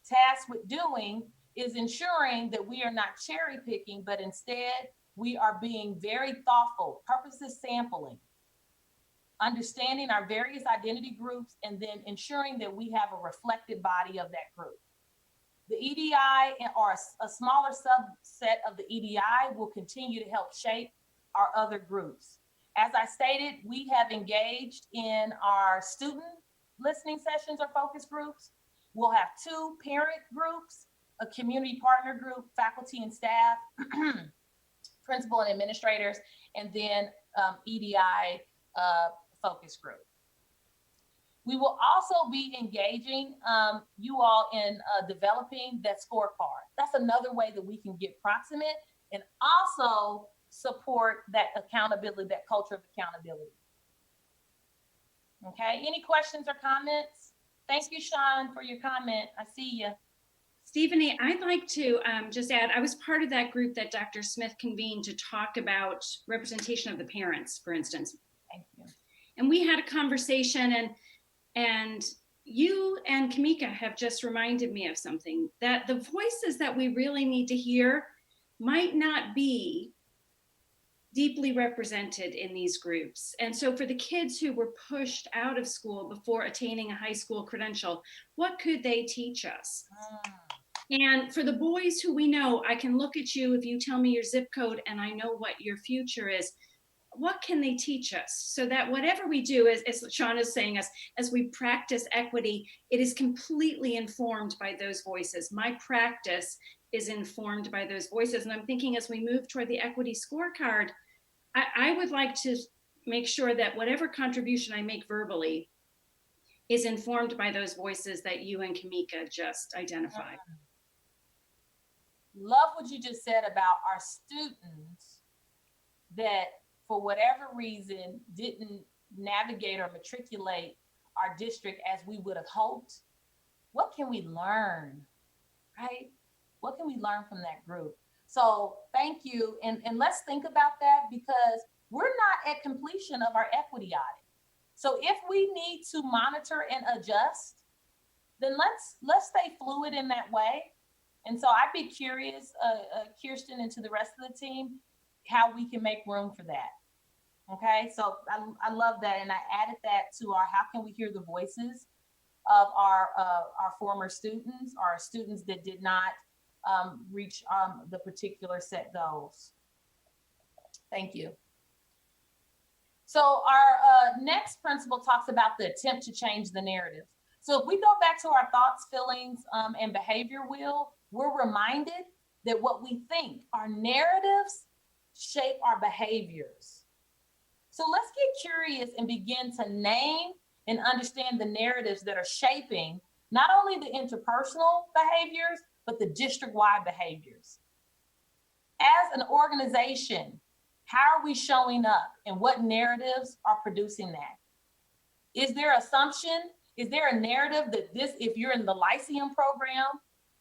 tasked with doing is ensuring that we are not cherry picking, but instead we are being very thoughtful, purposes sampling, understanding our various identity groups, and then ensuring that we have a reflected body of that group. The EDI or a smaller subset of the EDI will continue to help shape our other groups. As I stated, we have engaged in our student listening sessions or focus groups. We'll have 2 parent groups, a community partner group, faculty and staff, principal and administrators, and then EDI focus group. We will also be engaging you all in developing that scorecard. That's another way that we can get proximate and also support that accountability, that culture of accountability. Okay, any questions or comments? Thank you, Sean, for your comment. I see you. Stephanie, I'd like to just add, I was part of that group that Dr. Smith convened to talk about representation of the parents, for instance. Thank you. And we had a conversation, and you and Kamika have just reminded me of something, that the voices that we really need to hear might not be deeply represented in these groups. And so for the kids who were pushed out of school before attaining a high school credential, what could they teach us? And for the boys who we know, I can look at you if you tell me your zip code and I know what your future is. What can they teach us so that whatever we do, as Sean is saying, as we practice equity, it is completely informed by those voices. My practice is informed by those voices. And I'm thinking as we move toward the equity scorecard, I would like to make sure that whatever contribution I make verbally is informed by those voices that you and Kamika just identified. Love what you just said about our students that for whatever reason didn't navigate or matriculate our district as we would have hoped. What can we learn, right? What can we learn from that group? So thank you. And let's think about that, because we're not at completion of our equity audit. So if we need to monitor and adjust, then let's stay fluid in that way. And so I'd be curious, Kirsten, and to the rest of the team, how we can make room for that. Okay, so I love that. And I added that to our, how can we hear the voices of our former students, our students that did not reach the particular set goals. Thank you. So our next principle talks about the attempt to change the narrative. So if we go back to our thoughts, feelings, and behavior wheel, we're reminded that what we think, our narratives, shape our behaviors. So let's get curious and begin to name and understand the narratives that are shaping not only the interpersonal behaviors, but the district-wide behaviors. As an organization, how are we showing up and what narratives are producing that? Is there assumption? Is there a narrative that this, if you're in the Lyceum program,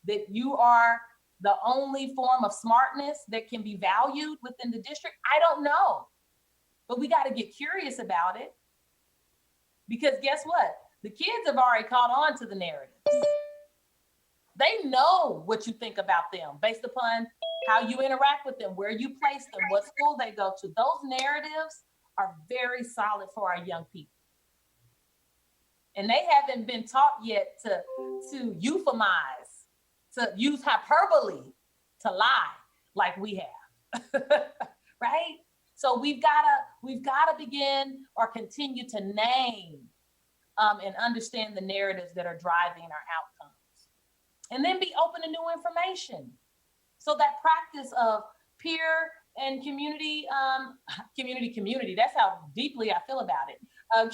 that you are the only form of smartness that can be valued within the district? I don't know, but we got to get curious about it, because guess what? The kids have already caught on to the narratives. They know what you think about them based upon how you interact with them, where you place them, what school they go to. Those narratives are very solid for our young people. And they haven't been taught yet to euphemize, to use hyperbole, to lie like we have, right? So we've gotta begin or continue to name and understand the narratives that are driving our outcomes. And then be open to new information. So that practice of peer and community, community, that's how deeply I feel about it.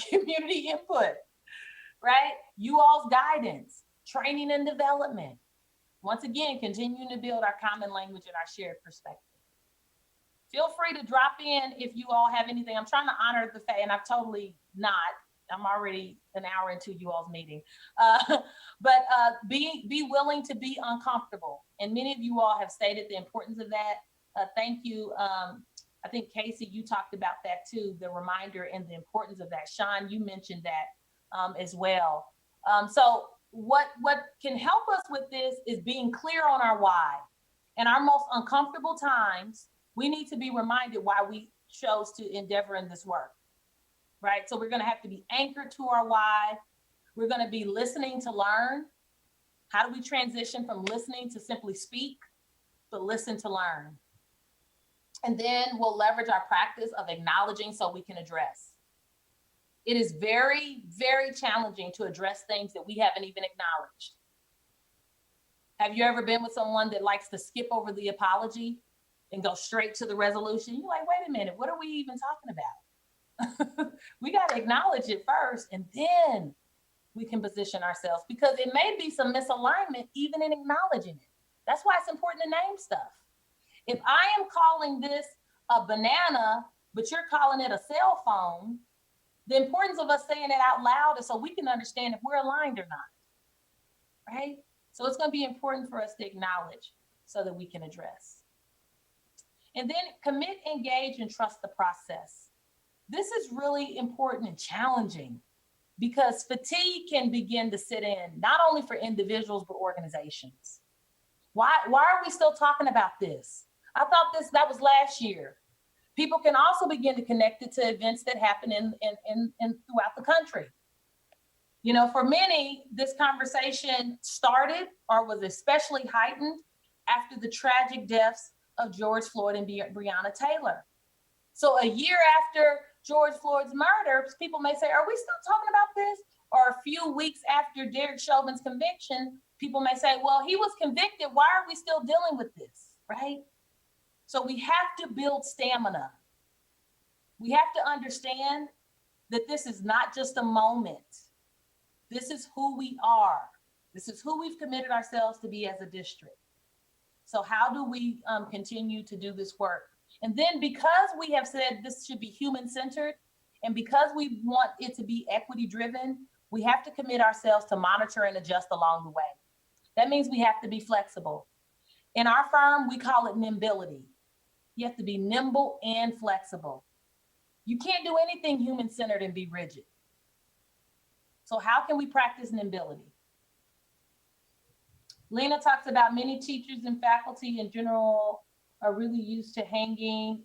Community input, right? You all's guidance, training and development. Once again, continuing to build our common language and our shared perspective. Feel free to drop in if you all have anything. I'm trying to honor the fact, and I've totally not. I'm already an hour into you all's meeting. But be willing to be uncomfortable. And many of you all have stated the importance of that. Thank you. I think Casey, you talked about that too, the reminder and the importance of that. Sean, you mentioned that as well. So what can help us with this is being clear on our why. In our most uncomfortable times, we need to be reminded why we chose to endeavor in this work, right? So we're gonna have to be anchored to our why. We're gonna be listening to learn. How do we transition from listening to simply speak, but listen to learn? And then we'll leverage our practice of acknowledging so we can address. It is very, very challenging to address things that we haven't even acknowledged. Have you ever been with someone that likes to skip over the apology and go straight to the resolution? You're like, wait a minute, what are we even talking about? We got to acknowledge it first, and then we can position ourselves, because it may be some misalignment even in acknowledging it. That's why it's important to name stuff. If I am calling this a banana, but you're calling it a cell phone, the importance of us saying it out loud is so we can understand if we're aligned or not, right? So it's going to be important for us to acknowledge so that we can address. And then commit, engage, and trust the process. This is really important and challenging, because fatigue can begin to sit in, not only for individuals, but organizations. Why are we still talking about this? I thought that was last year. People can also begin to connect it to events that happen in throughout the country. You know, for many, this conversation started or was especially heightened after the tragic deaths of George Floyd and Breonna Taylor. So a year after George Floyd's murder, people may say, are we still talking about this? Or a few weeks after Derek Chauvin's conviction, people may say, well, he was convicted. Why are we still dealing with this, right? So we have to build stamina. We have to understand that this is not just a moment. This is who we are. This is who we've committed ourselves to be as a district. So how do we continue to do this work? And then because we have said this should be human-centered, and because we want it to be equity-driven, we have to commit ourselves to monitor and adjust along the way. That means we have to be flexible. In our firm, we call it nimbility. You have to be nimble and flexible. You can't do anything human-centered and be rigid. So how can we practice nimbility? Lena talks about many teachers and faculty in general are really used to hanging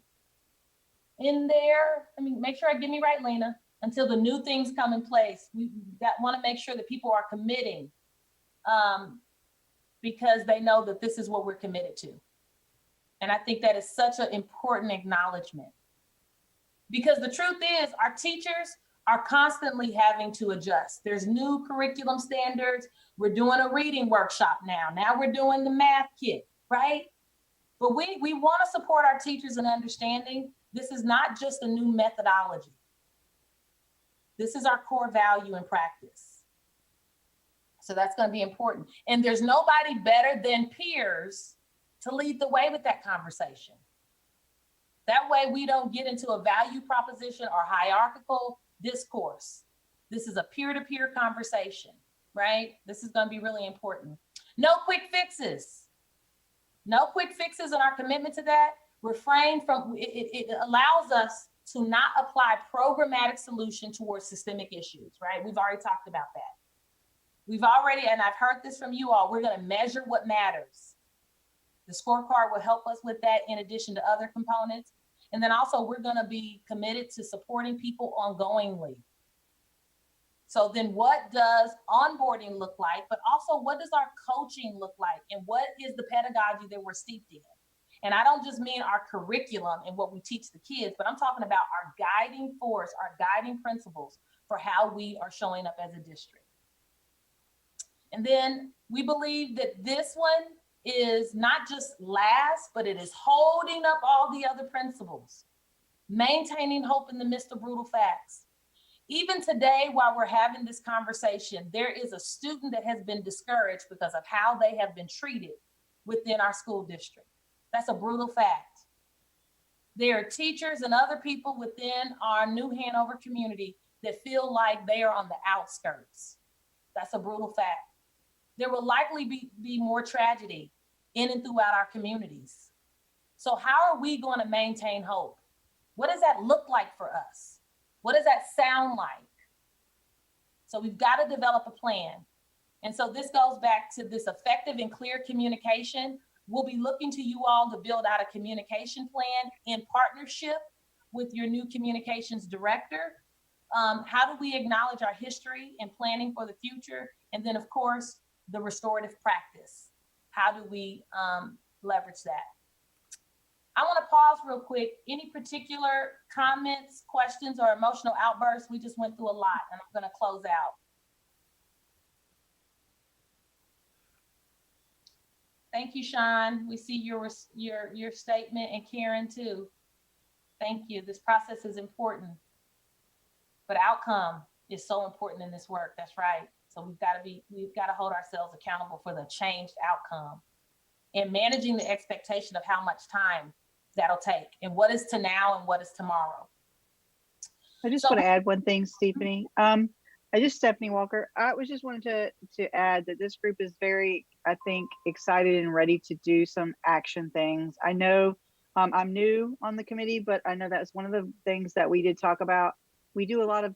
in there. I mean, make sure I get me right, Lena, until the new things come in place. We want to make sure that people are committing because they know that this is what we're committed to. And I think that is such an important acknowledgement. Because the truth is, our teachers are constantly having to adjust. There's new curriculum standards. We're doing a reading workshop now. Now we're doing the math kit, right? But we want to support our teachers in understanding this is not just a new methodology. This is our core value and practice. So that's going to be important. And there's nobody better than peers to lead the way with that conversation. That way we don't get into a value proposition or hierarchical discourse. This is a peer-to-peer conversation, right? This is going to be really important. No quick fixes. No quick fixes in our commitment to that. Refrain from, it allows us to not apply programmatic solution towards systemic issues, right? We've already talked about that. We've already, and I've heard this from you all, we're going to measure what matters. The scorecard will help us with that in addition to other components. And then also we're going to be committed to supporting people ongoingly. So then what does onboarding look like, but also what does our coaching look like? And what is the pedagogy that we're steeped in? And I don't just mean our curriculum and what we teach the kids, but I'm talking about our guiding force, our guiding principles for how we are showing up as a district. And then we believe that this one is not just last, but it is holding up all the other principles, maintaining hope in the midst of brutal facts. Even today, while we're having this conversation, there is a student that has been discouraged because of how they have been treated within our school district. That's a brutal fact. There are teachers and other people within our New Hanover community that feel like they are on the outskirts. That's a brutal fact. There will likely be more tragedy in and throughout our communities. So how are we going to maintain hope? What does that look like for us? What does that sound like? So we've got to develop a plan. And so this goes back to this effective and clear communication. We'll be looking to you all to build out a communication plan in partnership with your new communications director. How do we acknowledge our history and planning for the future? And then of course, the restorative practice. How do we leverage that? I want to pause real quick. Any particular comments, questions, or emotional outbursts? We just went through a lot and I'm going to close out. Thank you, Sean. We see your statement, and Karen too. Thank you. This process is important, but outcome is so important in this work. That's right. So we've got to hold ourselves accountable for the changed outcome and managing the expectation of how much time that'll take and what is to now and what is tomorrow. I just want to add one thing, Stephanie. Stephanie Walker. I was just wanted to add that this group is very, I think, excited and ready to do some action things. I know I'm new on the committee, but I know that's one of the things that we did talk about. We do a lot of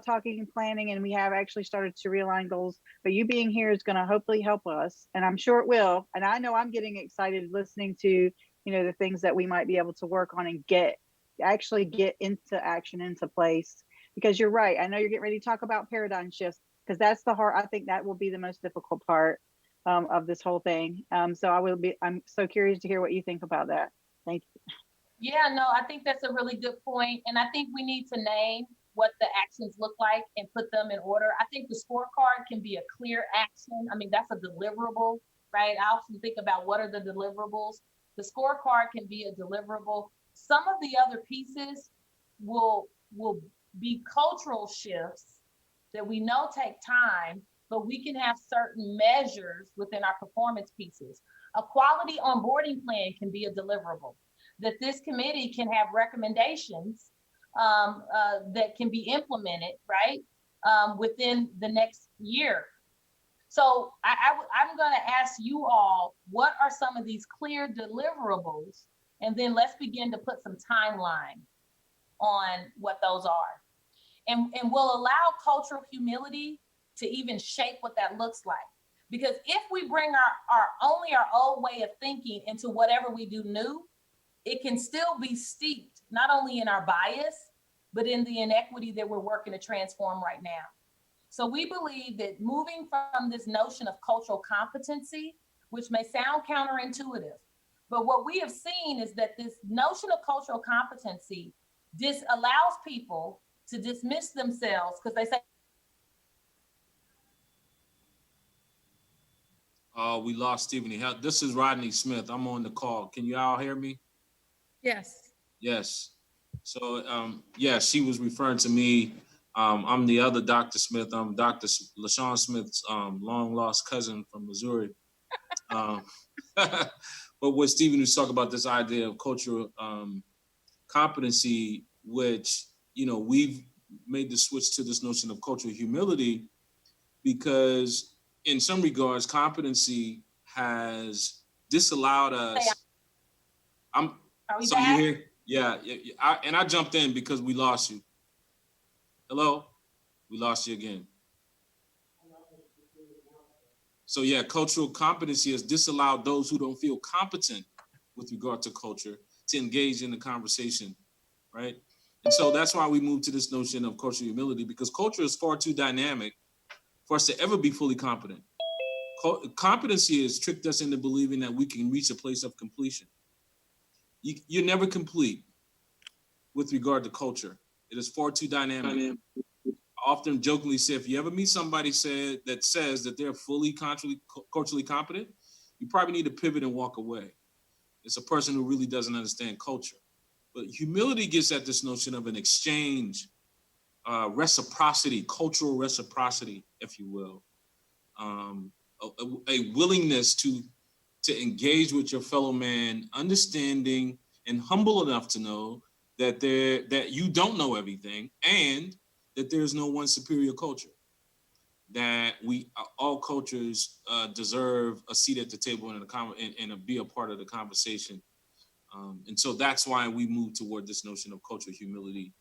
talking and planning, and we have actually started to realign goals. But you being here is going to hopefully help us, and I'm sure it will. And I know I'm getting excited listening to the things that we might be able to work on and get actually get into action, into place. Because you're right. I know you're getting ready to talk about paradigm shifts, because that's the hard, I think that will be the most difficult part of this whole thing. So I'm so curious to hear what you think about that. Thank you. Yeah, no, I think that's a really good point. And I think we need to name what the actions look like and put them in order. I think the scorecard can be a clear action. I mean, that's a deliverable, right? I often think about what are the deliverables. The scorecard can be a deliverable. Some of the other pieces will be cultural shifts that we know take time, but we can have certain measures within our performance pieces. A quality onboarding plan can be a deliverable, that this committee can have recommendations that can be implemented, right, within the next year. So I'm going to ask you all, what are some of these clear deliverables? And then let's begin to put some timeline on what those are. And we'll allow cultural humility to even shape what that looks like. Because if we bring our old way of thinking into whatever we do new, it can still be steeped, not only in our bias, but in the inequity that we're working to transform right now. So we believe that moving from this notion of cultural competency, which may sound counterintuitive, but what we have seen is that this notion of cultural competency allows people to dismiss themselves because they say, we lost Stephanie. This is Rodney Smith. I'm on the call. Can you all hear me? Yes. Yes. So, yeah, she was referring to me. I'm the other Dr. Smith. I'm Dr. LaShawn Smith's long lost cousin from Missouri. But what Stephen was talking about, this idea of cultural competency, which, you know, we've made the switch to this notion of cultural humility, because in some regards, competency has disallowed us. Are we So back? you hear? Yeah. I jumped in because we lost you. Hello? We lost you again. So yeah, cultural competency has disallowed those who don't feel competent with regard to culture to engage in the conversation, right? And so that's why we moved to this notion of cultural humility, because culture is far too dynamic for us to ever be fully competent. Competency has tricked us into believing that we can reach a place of completion. You're never complete with regard to culture. It is far too dynamic. I often jokingly say, if you ever meet somebody that says that they're fully culturally competent, you probably need to pivot and walk away. It's a person who really doesn't understand culture. But humility gets at this notion of an exchange, reciprocity, cultural reciprocity, if you will, a willingness to engage with your fellow man, understanding and humble enough to know that you don't know everything, and that there's no one superior culture. That all cultures deserve a seat at the table and be a part of the conversation. And so that's why we move toward this notion of cultural humility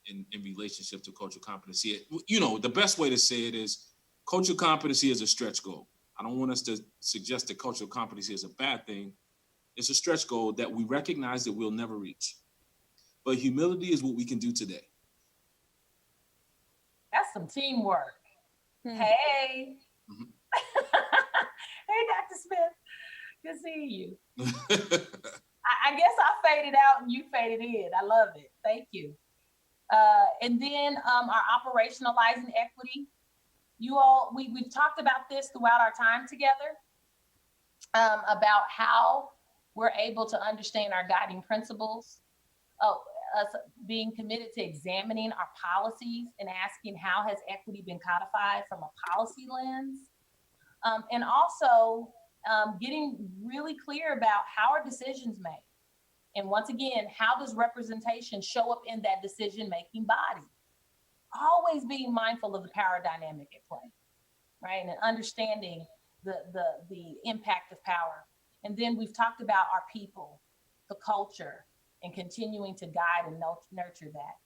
in relationship to cultural competency. You know, the best way to say it is cultural competency is a stretch goal. I don't want us to suggest that cultural competency is a bad thing. It's a stretch goal that we recognize that we'll never reach. But humility is what we can do today. That's some teamwork. Hey. Mm-hmm. Hey, Dr. Smith. Good seeing you. I guess I faded out and you faded in. I love it. Thank you. And then our operationalizing equity. You all, we've talked about this throughout our time together, about how we're able to understand our guiding principles, us being committed to examining our policies and asking how has equity been codified from a policy lens, and also getting really clear about how are decisions made. And once again, how does representation show up in that decision-making body? Always being mindful of the power dynamic at play, right? And understanding the impact of power. And then we've talked about our people, the culture, and continuing to guide and nurture that.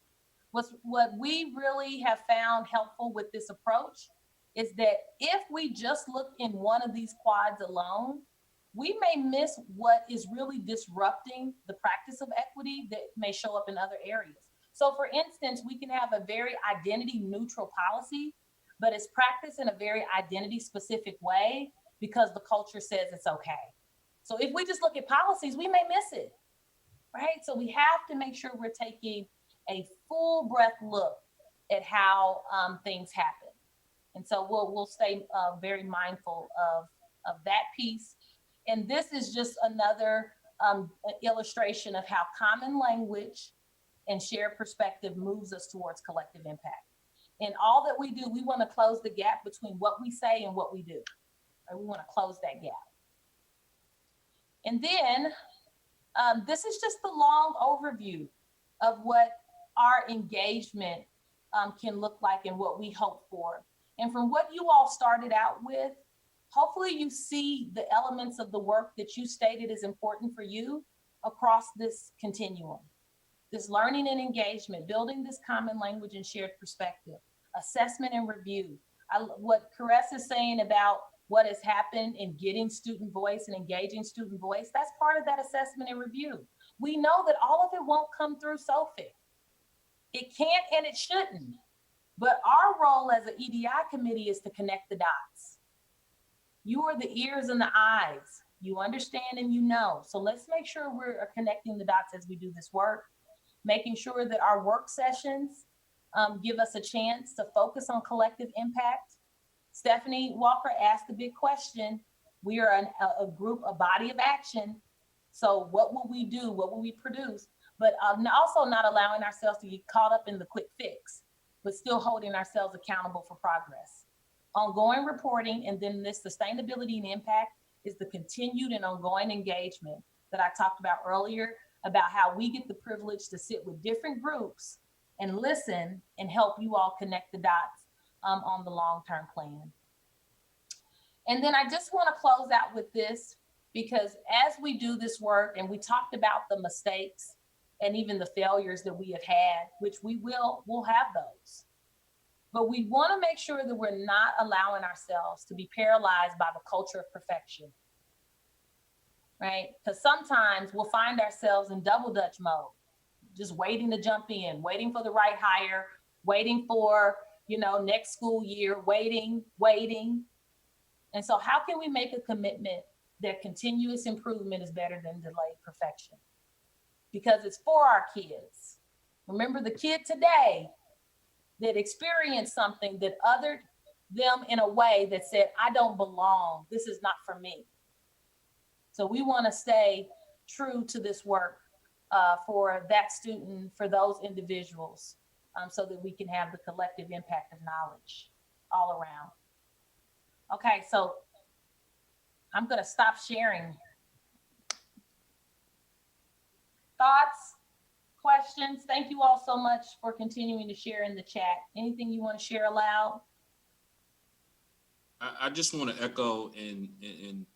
What we really have found helpful with this approach is that if we just look in one of these quads alone, we may miss what is really disrupting the practice of equity that may show up in other areas. So for instance, we can have a very identity neutral policy, but it's practiced in a very identity specific way because the culture says it's okay. So if we just look at policies, we may miss it, right? So we have to make sure we're taking a full breath look at how things happen. And so we'll stay very mindful of that piece. And this is just another illustration of how common language and shared perspective moves us towards collective impact. In all that we do, we want to close the gap between what we say and what we do. Right? We want to close that gap. And then this is just the long overview of what our engagement can look like and what we hope for. And from what you all started out with, hopefully you see the elements of the work that you stated is important for you across this continuum. This learning and engagement, building this common language and shared perspective, assessment and review. What Caress is saying about what has happened in getting student voice and engaging student voice, that's part of that assessment and review. We know that all of it won't come through SOFIC. It can't and it shouldn't. But our role as an EDI committee is to connect the dots. You are the ears and the eyes. You understand and you know. So let's make sure we're connecting the dots as we do this work, making sure that our work sessions give us a chance to focus on collective impact. Stephanie Walker asked the big question. We are a group, a body of action. So what will we do? What will we produce? But also not allowing ourselves to get caught up in the quick fix, but still holding ourselves accountable for progress. Ongoing reporting, and then this sustainability and impact is the continued and ongoing engagement that I talked about earlier, about how we get the privilege to sit with different groups and listen and help you all connect the dots on the long-term plan. And then I just want to close out with this, because as we do this work and we talked about the mistakes and even the failures that we have had, which we'll have those. But we want to make sure that we're not allowing ourselves to be paralyzed by the culture of perfection, right? Because sometimes we'll find ourselves in double dutch mode, just waiting to jump in, waiting for the right hire, waiting for, next school year, waiting. And so how can we make a commitment that continuous improvement is better than delayed perfection? Because it's for our kids. Remember the kid today that experienced something that othered them in a way that said, I don't belong, this is not for me. So we want to stay true to this work for that student, for those individuals, so that we can have the collective impact of knowledge all around. Okay, so I'm going to stop sharing. Thoughts, questions? Thank you all so much for continuing to share in the chat. Anything you want to share aloud? I just want to echo and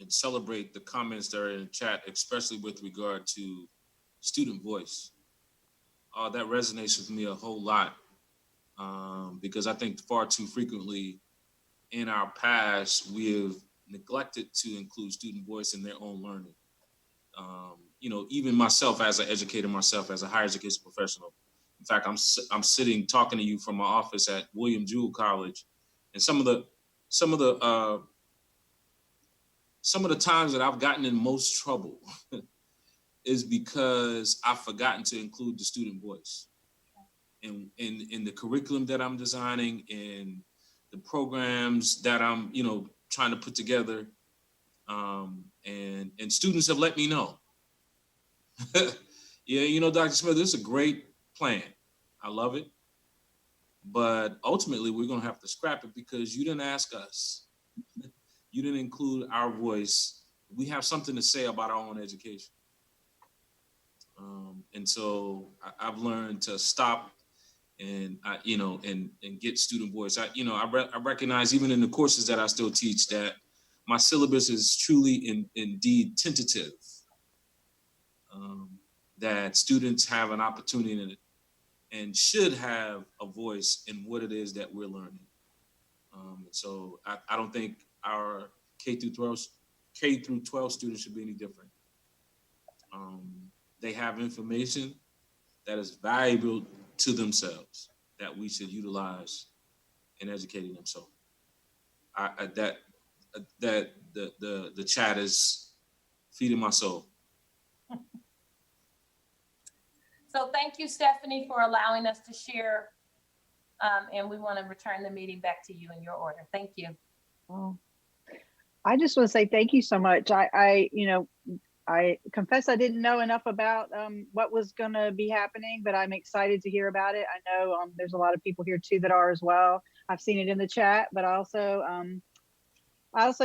celebrate the comments that are in the chat, especially with regard to student voice. That resonates with me a whole lot, because I think far too frequently in our past, we have neglected to include student voice in their own learning. Even myself as an educator, myself as a higher education professional. In fact, I'm sitting talking to you from my office at William Jewell College, and some of the times that I've gotten in most trouble is because I've forgotten to include the student voice in the curriculum that I'm designing, in the programs that I'm trying to put together, and students have let me know. Yeah, Dr. Smith, this is a great plan. I love it. But ultimately, we're going to have to scrap it because you didn't ask us. You didn't include our voice. We have something to say about our own education. And so I've learned to stop and get student voice. I recognize even in the courses that I still teach that my syllabus is truly indeed tentative. That students have an opportunity in it and should have a voice in what it is that we're learning. So I don't think our K through K through 12 students should be any different. They have information that is valuable to themselves that we should utilize in educating them. So the chat is feeding my soul. So thank you, Stephanie, for allowing us to share. And we want to return the meeting back to you in your order. Thank you. Well, I just want to say thank you so much. I confess I didn't know enough about what was going to be happening, but I'm excited to hear about it. I know there's a lot of people here too that are as well. I've seen it in the chat, but I also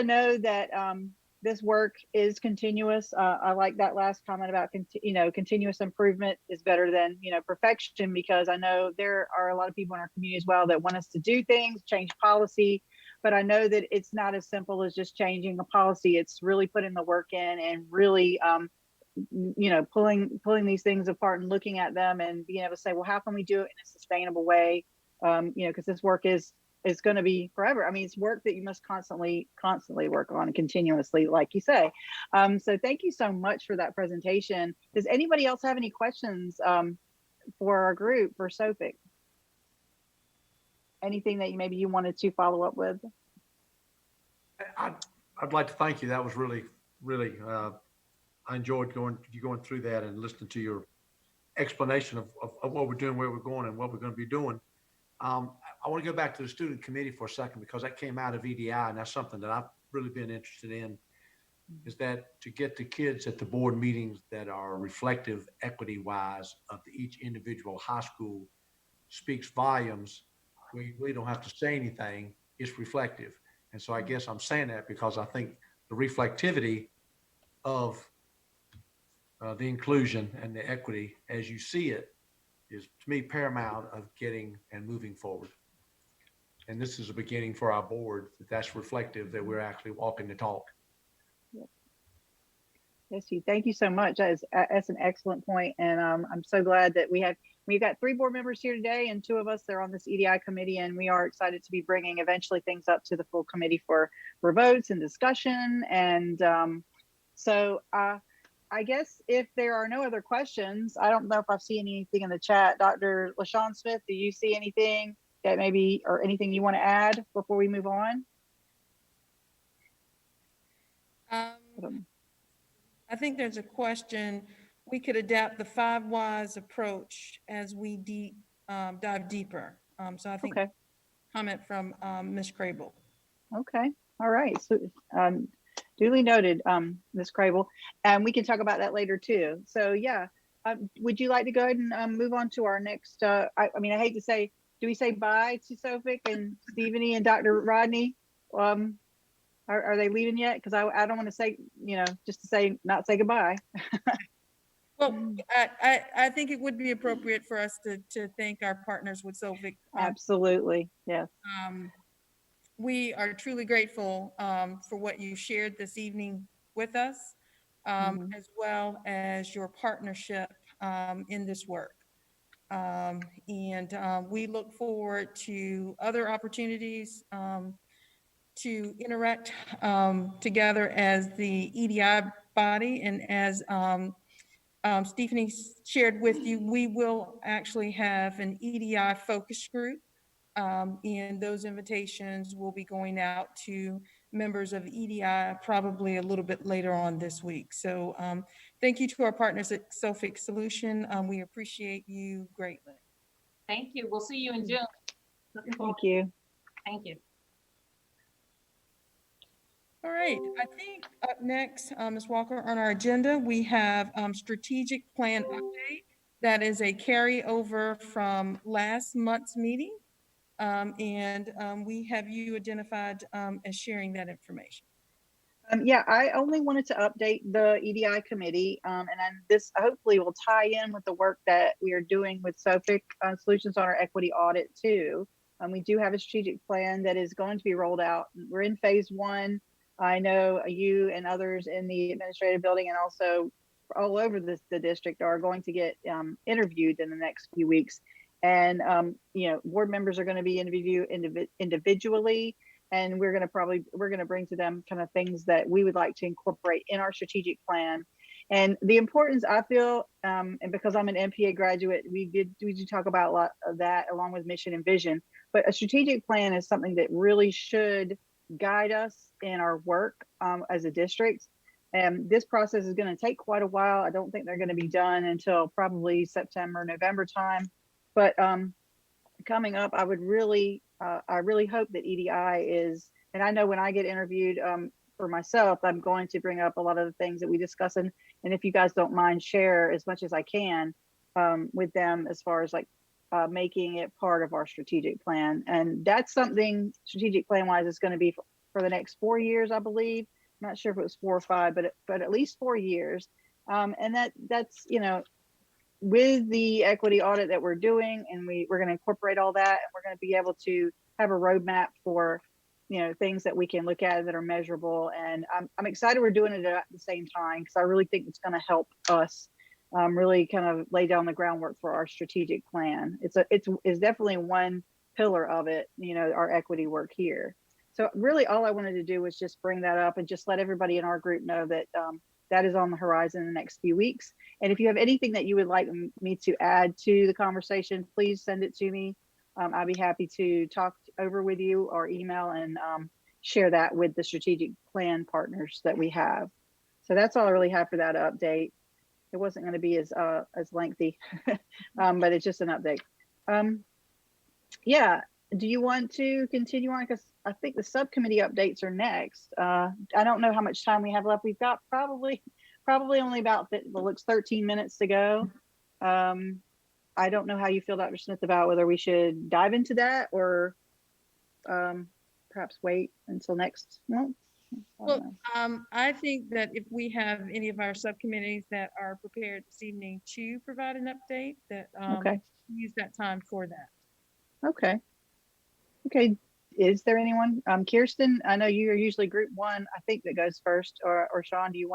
know that this work is continuous. I like that last comment about continuous improvement is better than perfection, because I know there are a lot of people in our community as well that want us to do things, change policy. But I know that it's not as simple as just changing a policy. It's really putting the work in and really, pulling these things apart and looking at them and being able to say, well, how can we do it in a sustainable way? Because this work is going to be forever. I mean, it's work that you must constantly work on continuously, like you say. So thank you so much for that presentation. Does anybody else have any questions for our group, for SOFIC? Anything that maybe you wanted to follow up with? I'd like to thank you. That was really, I enjoyed going through that and listening to your explanation of what we're doing, where we're going, and what we're going to be doing. I want to go back to the student committee for a second, because that came out of EDI, and that's something that I've really been interested in, is that to get the kids at the board meetings that are reflective equity-wise of each individual high school speaks volumes. We don't have to say anything, it's reflective. And so I guess I'm saying that because I think the reflectivity of the inclusion and the equity as you see it is, to me, paramount of getting and moving forward. And this is a beginning for our board that's reflective, that we're actually walking the talk. Yes, thank you so much. That's an excellent point. And I'm so glad that we've got 3 board members here today, and 2 of us are on this EDI committee, and we are excited to be bringing eventually things up to the full committee for votes and discussion. And so I guess if there are no other questions, I don't know if I've seen anything in the chat. Dr. LaShawn Smith, do you see anything that maybe, or anything you want to add before we move on? I think there's a question. We could adapt the 5 whys approach as we dive deeper. So I think comment from Ms. Crable. Okay, all right. So duly noted, Ms. Crable, and we can talk about that later too. So yeah, would you like to go ahead and move on to our next? I mean, I hate to say, do we say bye to Sophic and Stephanie and Dr. Rodney? Are they leaving yet? Because I don't want to say, just to say, not say goodbye. Well, I think it would be appropriate for us to thank our partners with Sophic. Absolutely, yes. We are truly grateful for what you shared this evening with us, as well as your partnership in this work. And we look forward to other opportunities to interact together as the EDI body. And as Stephanie shared with you, we will actually have an EDI focus group, and those invitations will be going out to members of EDI probably a little bit later on this week. So thank you to our partners at Sophic Solution. We appreciate you greatly. Thank you. We'll see you in June. Looking forward. Thank you. Thank you. All right, I think up next, Ms. Walker, on our agenda, we have strategic plan update. That is a carryover from last month's meeting. We have you identified as sharing that information. Yeah, I only wanted to update the EDI committee, and this hopefully will tie in with the work that we are doing with Sophic Solutions on our equity audit too. We do have a strategic plan that is going to be rolled out. We're in phase 1. I know you and others in the administrative building and also all over the district are going to get interviewed in the next few weeks. And, board members are going to be interviewed individually. And we're going to bring to them kind of things that we would like to incorporate in our strategic plan. And the importance, I feel, and because I'm an MPA graduate, we do talk about a lot of that along with mission and vision. But a strategic plan is something that really should guide us in our work as a district. And this process is going to take quite a while. I don't think they're going to be done until probably September, November time. But coming up, I really hope that EDI is, and I know when I get interviewed for myself, I'm going to bring up a lot of the things that we discuss. And if you guys don't mind, share as much as I can with them as far as like making it part of our strategic plan. And that's something strategic plan wise is going to be for the next 4 years, I believe. I'm not sure if it was 4 or 5, but at least 4 years. And that's, you know, with the equity audit that we're doing, and we're going to incorporate all that, and we're going to be able to have a roadmap for, you know, things that we can look at that are measurable. And I'm excited we're doing it at the same time, because I really think it's going to help us really kind of lay down the groundwork for our strategic plan. It's definitely one pillar of it, you know, our equity work here. So really all I wanted to do was just bring that up and just let everybody in our group know that that is on the horizon in the next few weeks. And if you have anything that you would like me to add to the conversation, please send it to me. I'd be happy to talk over with you or email and share that with the strategic plan partners that we have. So that's all I really have for that update. It wasn't going to be as lengthy, but it's just an update. Yeah, do you want to continue on? Because I think the subcommittee updates are next. I don't know how much time we have left. We've got probably only about, well, looks 13 minutes to go. I don't know how you feel, Dr. Smith, about whether we should dive into that or perhaps wait until next month. Well, I think that if we have any of our subcommittees that are prepared this evening to provide an update, that Okay. use that time for that. Okay. Okay. Is there anyone? Kirsten, I know you are usually group one, I think, that goes first, or Sean, do you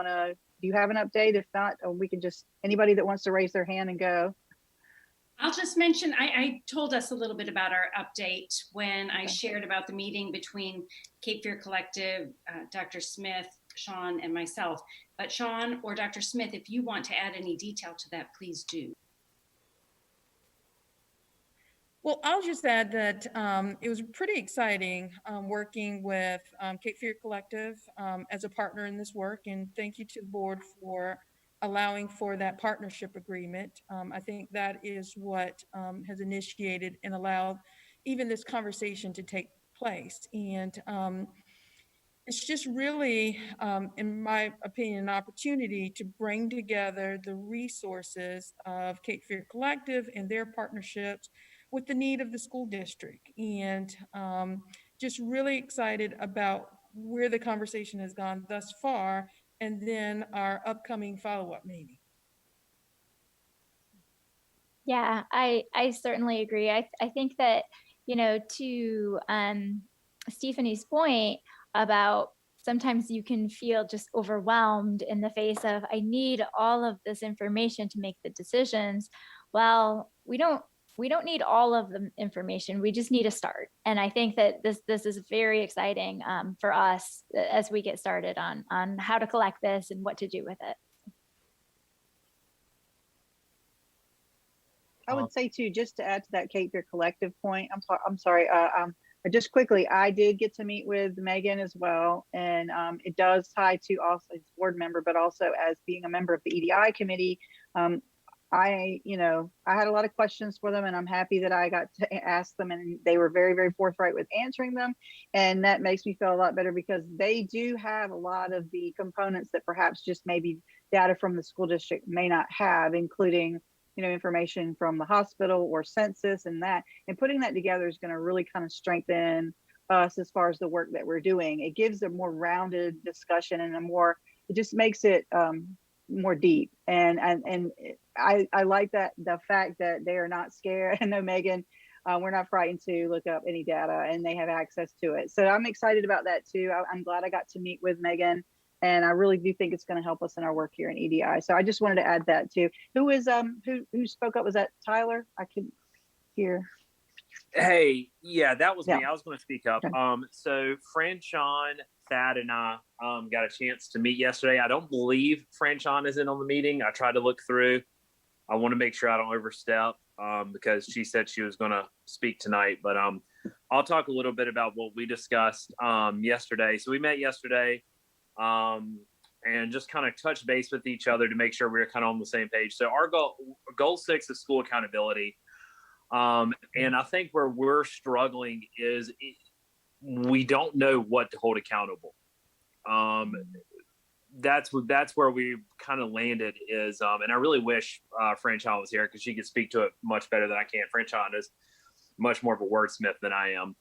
have an update? If not, we can just, anybody that wants to raise their hand and go. I'll just mention, I told us a little bit about our update when I shared about the meeting between Cape Fear Collective, Dr. Smith, Sean, and myself. But Sean or Dr. Smith, if you want to add any detail to that, please do. Well, I'll just add that it was pretty exciting working with Cape Fear Collective as a partner in this work. And thank you to the board for allowing for that partnership agreement. I think that is what has initiated and allowed even this conversation to take place. And it's just really, in my opinion, an opportunity to bring together the resources of Cape Fear Collective and their partnerships with the need of the school district. And just really excited about where the conversation has gone thus far, and then our upcoming follow-up meeting. Yeah, I certainly agree. I think that, you know, to Stephanie's point about sometimes you can feel just overwhelmed in the face of, I need all of this information to make the decisions. Well, we don't need all of the information. We just need a start. And I think that this is very exciting for us as we get started on how to collect this and what to do with it. I would say too, just to add to that Cape Fear Collective point, I'm sorry, just quickly, I did get to meet with Megan as well. And it does tie to also as a board member, but also as being a member of the EDI committee. I had a lot of questions for them, and I'm happy that I got to ask them, and they were very, very forthright with answering them. And that makes me feel a lot better, because they do have a lot of the components that perhaps just maybe data from the school district may not have, including, you know, information from the hospital or census and that. And putting that together is going to really kind of strengthen us as far as the work that we're doing. It gives a more rounded discussion and it just makes it more deep. And I like that, the fact that they are not scared. I know Megan, we're not frightened to look up any data, and they have access to it. So I'm excited about that too. I'm glad I got to meet with Megan, and I really do think it's going to help us in our work here in EDI. So I just wanted to add that too. Who spoke up? Was that Tyler? I couldn't hear. Hey, yeah, that was Yeah. me. I was going to speak up. Okay. So Franchon, Thad, and I got a chance to meet yesterday. I don't believe Franchon is in on the meeting. I tried to look through. I want to make sure I don't overstep because she said she was going to speak tonight. But I'll talk a little bit about what we discussed yesterday. So we met yesterday and just kind of touch base with each other to make sure we were kind of on the same page. So our goal 6 is school accountability. And I think where we're struggling is we don't know what to hold accountable. That's where we kind of landed is, and I really wish Franchon was here because she could speak to it much better than I can. Franchon is much more of a wordsmith than I am.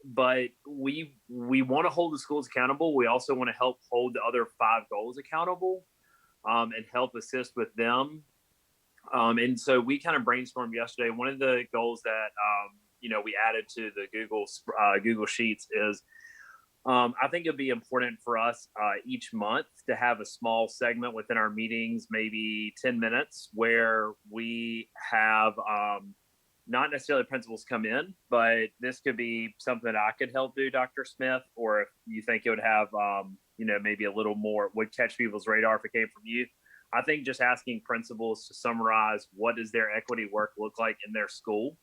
But we want to hold the schools accountable. We also want to help hold the other 5 goals accountable and help assist with them. And so we kind of brainstormed yesterday. One of the goals that, we added to the Google Sheets is I think it'd be important for us each month to have a small segment within our meetings, maybe 10 minutes, where we have not necessarily principals come in, but this could be something I could help do, Dr. Smith, or if you think it would have, maybe a little more, would catch people's radar if it came from you. I think just asking principals to summarize what does their equity work look like in their school,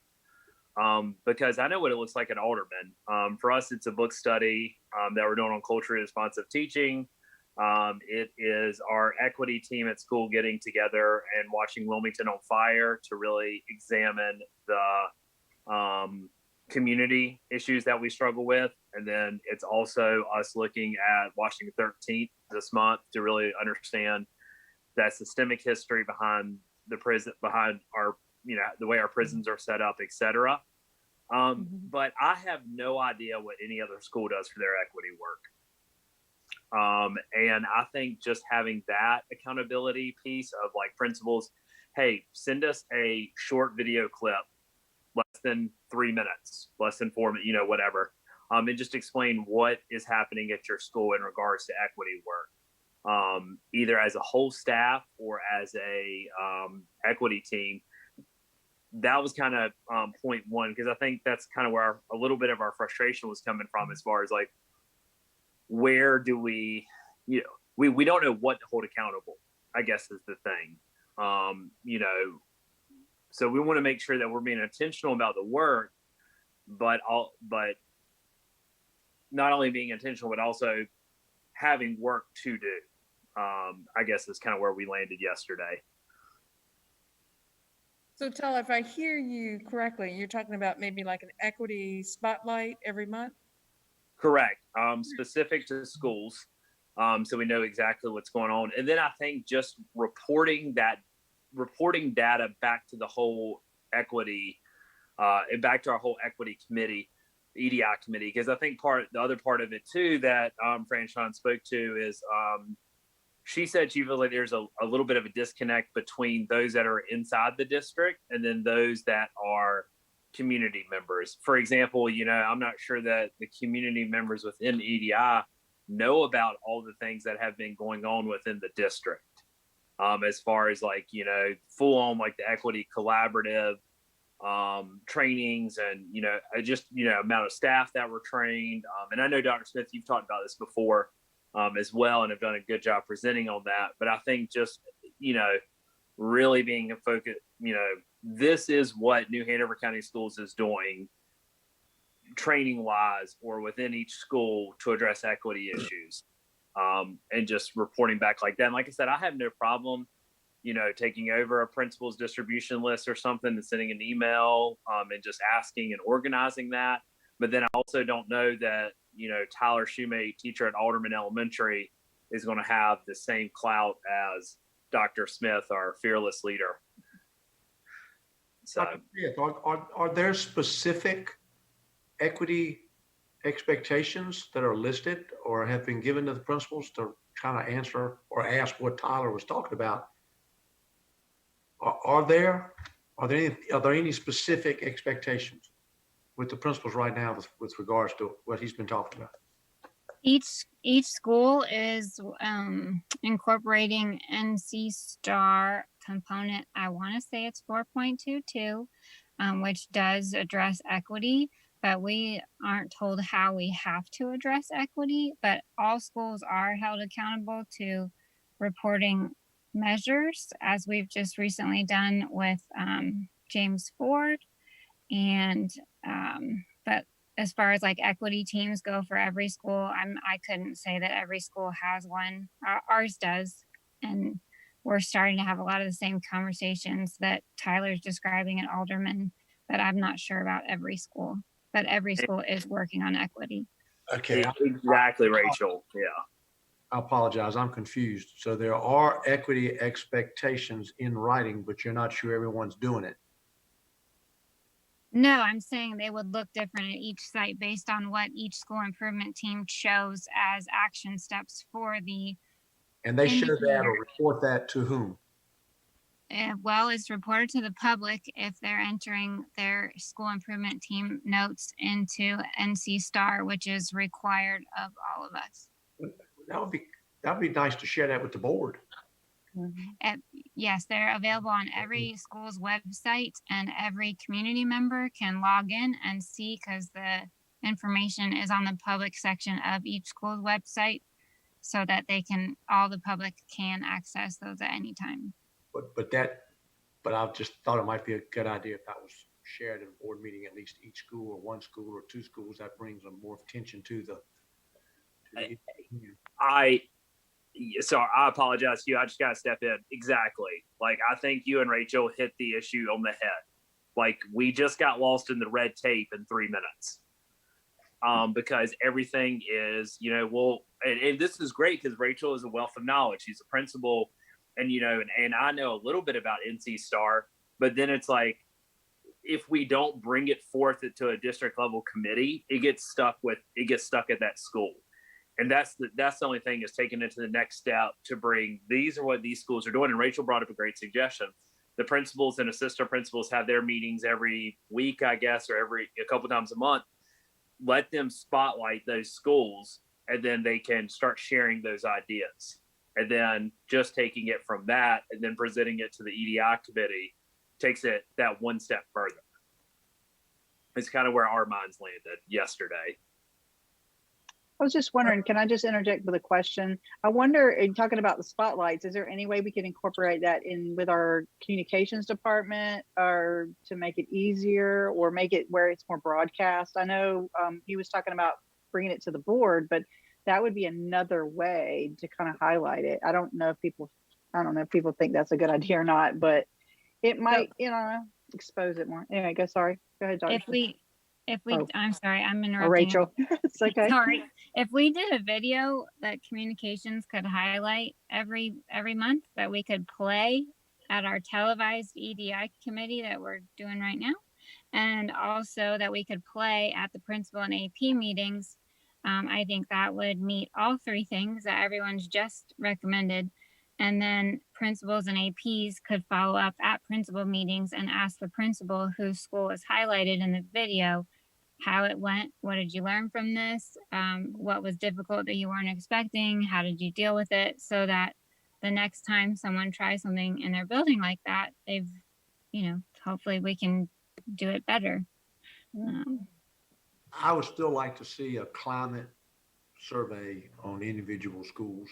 because I know what it looks like at Alderman. For us, it's a book study that we're doing on culturally responsive teaching. It is our equity team at school getting together and watching Wilmington on Fire to really examine the community issues that we struggle with. And then it's also us looking at watching 13th this month to really understand that systemic history behind the prison, behind our, the way our prisons are set up, et cetera. But I have no idea what any other school does for their equity work. And I think just having that accountability piece of like principals, hey, send us a short video clip, less than 3 minutes, less than 4 minutes, whatever. And just explain what is happening at your school in regards to equity work. Either as a whole staff or as a equity team. That was kind of point one, because I think that's kind of where a little bit of our frustration was coming from, as far as like, where do we, we don't know what to hold accountable, I guess is the thing. So we want to make sure that we're being intentional about the work, but not only being intentional, but also having work to do. I guess is kind of where we landed yesterday. So Tyler, if I hear you correctly, you're talking about maybe like an equity spotlight every month? Correct. Specific to schools. So we know exactly what's going on. And then I think just reporting data back to the whole equity, and back to our whole equity committee, EDI committee, because I think the other part of it too that Franchon spoke to is she said she feels like there's a little bit of a disconnect between those that are inside the district and then those that are community members. For example, I'm not sure that the community members within EDI know about all the things that have been going on within the district, as far as like, full on like the equity collaborative trainings and, just, amount of staff that were trained. And I know, Dr. Smith, you've talked about this before as well, and have done a good job presenting on that. But I think just, really being a focus, this is what New Hanover County Schools is doing training wise or within each school to address equity issues, and just reporting back like that. And like I said, I have no problem, taking over a principal's distribution list or something and sending an email and just asking and organizing that. But then I also don't know that, Tyler Shoemate, teacher at Alderman Elementary, is going to have the same clout as Dr. Smith, our fearless leader. So, are there specific equity expectations that are listed or have been given to the principals to kind of answer or ask what Tyler was talking about? Are there any specific expectations with the principals right now with regards to what he's been talking about? Each school is incorporating NC Star component. I want to say it's 4.22. which does address equity, but we aren't told how we have to address equity. But all schools are held accountable to reporting measures, as we've just recently done with James Ford. And but as far as like equity teams go for every school, I couldn't say that every school has one. Ours does, and we're starting to have a lot of the same conversations that Tyler's describing at Alderman, but I'm not sure about every school. But every school is working on equity. Okay. Exactly, Rachel. Yeah. I apologize. I'm confused. So there are equity expectations in writing, but you're not sure everyone's doing it. No, I'm saying they would look different at each site based on what each school improvement team chose as action steps for the. And they share that indicator. or report that to whom? Well, it's reported to the public if they're entering their school improvement team notes into NC Star, which is required of all of us. That'd be nice to share that with the board. Yes, they're available on every school's website, and every community member can log in and see, because the information is on the public section of each school's website, so that all the public can access those at any time. But I just thought it might be a good idea if that was shared at a board meeting, at least each school or one school or two schools. That brings more attention to the. So I apologize to you. I just got to step in. Exactly. Like, I think you and Rachel hit the issue on the head. Like, we just got lost in the red tape in 3 minutes. Because everything is, and this is great because Rachel is a wealth of knowledge. She's a principal, and, and I know a little bit about NC Star, but then it's like, if we don't bring it forth to a district level committee, it gets stuck at that school. And that's the only thing, is taking it to the next step to bring, these are what these schools are doing. And Rachel brought up a great suggestion. The principals and assistant principals have their meetings every week, I guess, or a couple times a month. Let them spotlight those schools, and then they can start sharing those ideas. And then just taking it from that and then presenting it to the EDI committee takes it that one step further. It's kind of where our minds landed yesterday. I was just wondering, can I just interject with a question? I wonder, in talking about the spotlights, is there any way we can incorporate that in with our communications department, or to make it easier, or make it where it's more broadcast? I know he was talking about bringing it to the board, but that would be another way to kind of highlight it. I don't know if people think that's a good idea or not, but it might, expose it more. Anyway, sorry. Go ahead, Dr. I'm sorry, I'm interrupting. Oh, Rachel, it's okay. Sorry. If we did a video that communications could highlight every month, that we could play at our televised EDI committee that we're doing right now, and also that we could play at the principal and AP meetings, I think that would meet all three things that everyone's just recommended. And then principals and APs could follow up at principal meetings and ask the principal whose school is highlighted in the video how it went. What did you learn from this? What was difficult that you weren't expecting? How did you deal with it? So that the next time someone tries something in their building like that, they've, hopefully we can do it better. I would still like to see a climate survey on individual schools.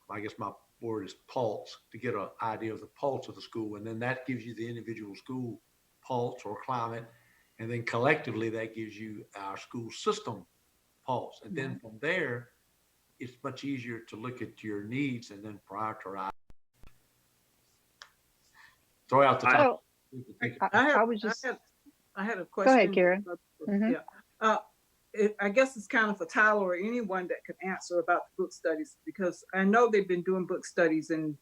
I guess my word is pulse, to get an idea of the pulse of the school. And then that gives you the individual school pulse or climate. And then collectively, that gives you our school system pulse. And then from there, it's much easier to look at your needs and then prioritize. Throw out the top. I had a question. Go ahead, Karen. Yeah. I guess it's kind of for Tyler or anyone that could answer about the book studies, because I know they've been doing book studies in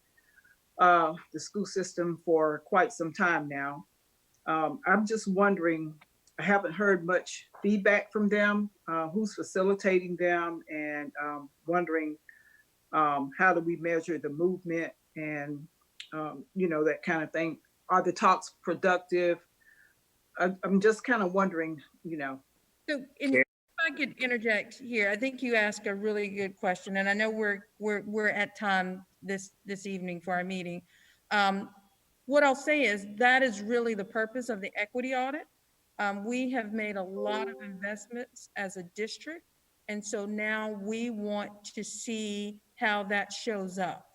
the school system for quite some time now. I'm just wondering, I haven't heard much feedback from them, who's facilitating them, and wondering how do we measure the movement and, that kind of thing. Are the talks productive? I'm just kind of wondering, So if I could interject here, I think you asked a really good question, and I know we're at time this evening for our meeting. what I'll say is that is really the purpose of the equity audit. We have made a lot of investments as a district. And so now we want to see how that shows up,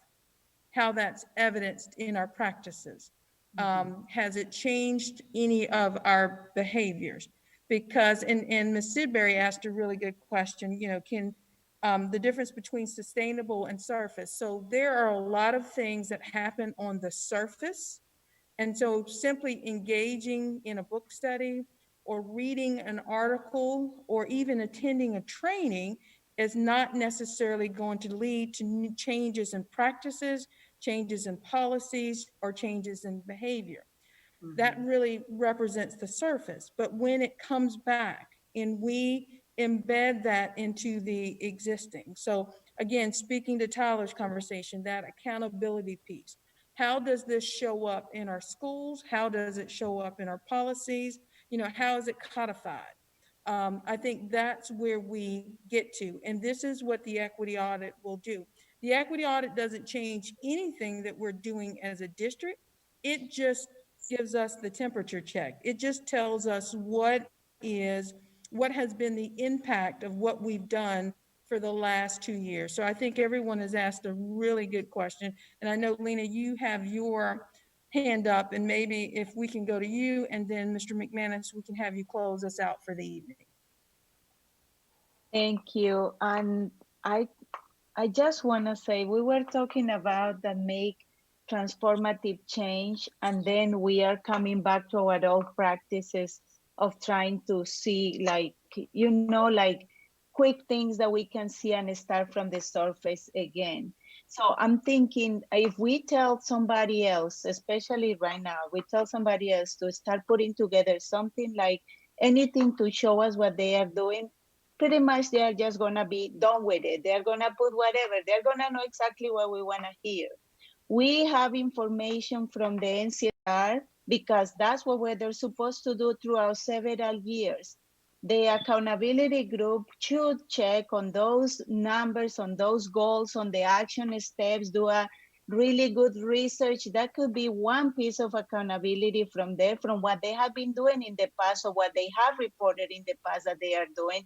how that's evidenced in our practices. Has it changed any of our behaviors? Because, and Ms. Sidbury asked a really good question, you know, can the difference between sustainable and surface. So there are a lot of things that happen on the surface. And so simply engaging in a book study or reading an article or even attending a training is not necessarily going to lead to changes in practices, changes in policies, or changes in behavior. That really represents the surface. But when it comes back and we embed that into the existing. So again, speaking to Tyler's conversation, that accountability piece. How does this show up in our schools? How does it show up in our policies? You know, how is it codified? I think that's where we get to. And this is what the equity audit will do. The equity audit doesn't change anything that we're doing as a district. It just gives us the temperature check. It just tells us what has been the impact of what we've done for the last 2 years. So I think everyone has asked a really good question. And I know, Lena, you have your hand up, and maybe if we can go to you, and then Mr. McManus, we can have you close us out for the evening. Thank you. And I just want to say, we were talking about the make transformative change, and then we are coming back to our old practices of trying to see, like, you know, like quick things that we can see and start from the surface again. So I'm thinking, if we tell somebody else, especially right now, we tell somebody else to start putting together something like anything to show us what they are doing, pretty much they are just gonna be done with it. They're gonna put whatever, they're gonna know exactly what we wanna hear. We have information from the NCR because that's what they're supposed to do throughout several years. The accountability group should check on those numbers, on those goals, on the action steps, do a really good research. That could be one piece of accountability from there, from what they have been doing in the past or what they have reported in the past that they are doing.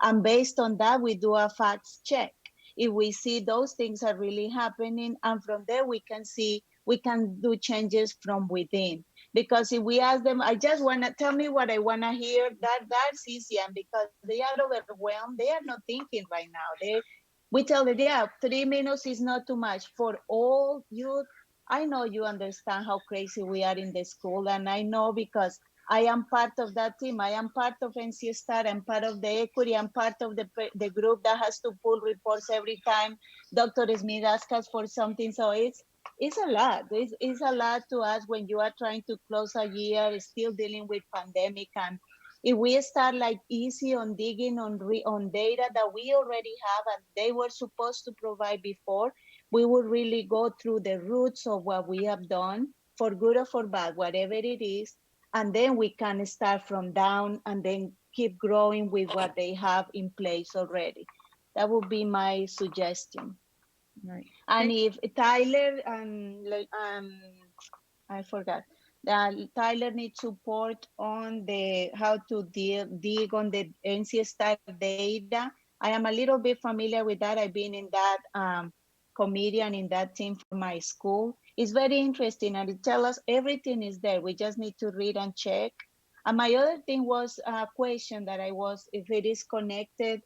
And based on that, we do a facts check. If we see those things are really happening, and from there we can see, we can do changes from within. Because if we ask them, I just want to tell me what I want to hear, that's easy. And because they are overwhelmed, they are not thinking right now. We tell them, yeah, 3 minutes is not too much for all you. I know you understand how crazy we are in the school, and I know because I am part of that team. I am part of NCStar. I'm part of the equity. I'm part of the group that has to pull reports every time Dr. Smith asks us for something. So it's a lot. It's a lot to ask when you are trying to close a year, still dealing with pandemic. And if we start like easy on digging on data that we already have and they were supposed to provide before, we would really go through the roots of what we have done, for good or for bad, whatever it is. And then we can start from down and then keep growing with what they have in place already. That would be my suggestion. Right. And if Tyler I forgot that Tyler needs support on the how to dig on the NCStar data. I am a little bit familiar with that. I've been in that committee and in that team for my school. It's very interesting, and it tells us everything is there. We just need to read and check. And my other thing was a question that I was, if it is connected,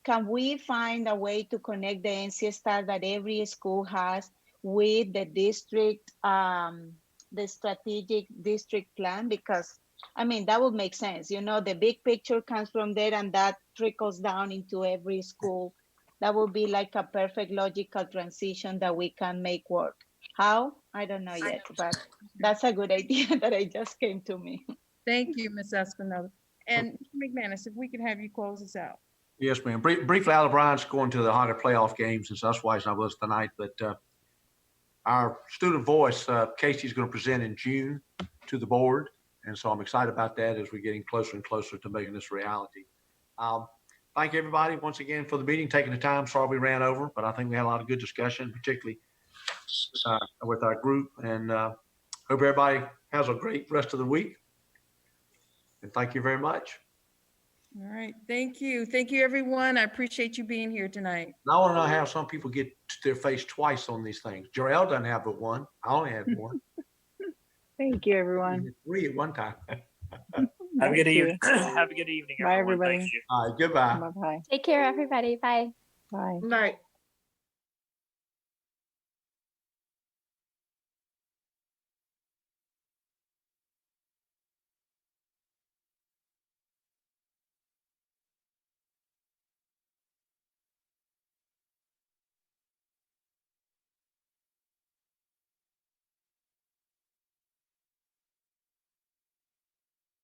can we find a way to connect the NCStar that every school has with the district, the strategic district plan? Because I mean, that would make sense. You know, the big picture comes from there and that trickles down into every school. That would be like a perfect logical transition that we can make work. How? I don't know yet, but that's a good idea that I just came to me. Thank you, Ms. Espinoza. And Mr. McManus, if we could have you close us out. Yes, ma'am. Briefly, Al O'Brien's going to the Hockey playoff games, and so that's why he's not with us tonight. But our student voice, Casey's going to present in June to the board. And so I'm excited about that as we're getting closer and closer to making this reality. Thank you, everybody, once again for the meeting, taking the time. Sorry we ran over, but I think we had a lot of good discussion, particularly with our group. And Hope everybody has a great rest of the week. And thank you very much. All right, thank you. Thank you, everyone. I appreciate you being here tonight. And I want to know how some people get to their face twice on these things. Jarrell doesn't have but one. I only had one. Thank you, everyone. Three at one time. Have a good Thank you. evening. Have a good evening, Bye, everyone. everybody. Thank you. All right, goodbye. Bye-bye. Take care, everybody. Bye. Bye. Good night.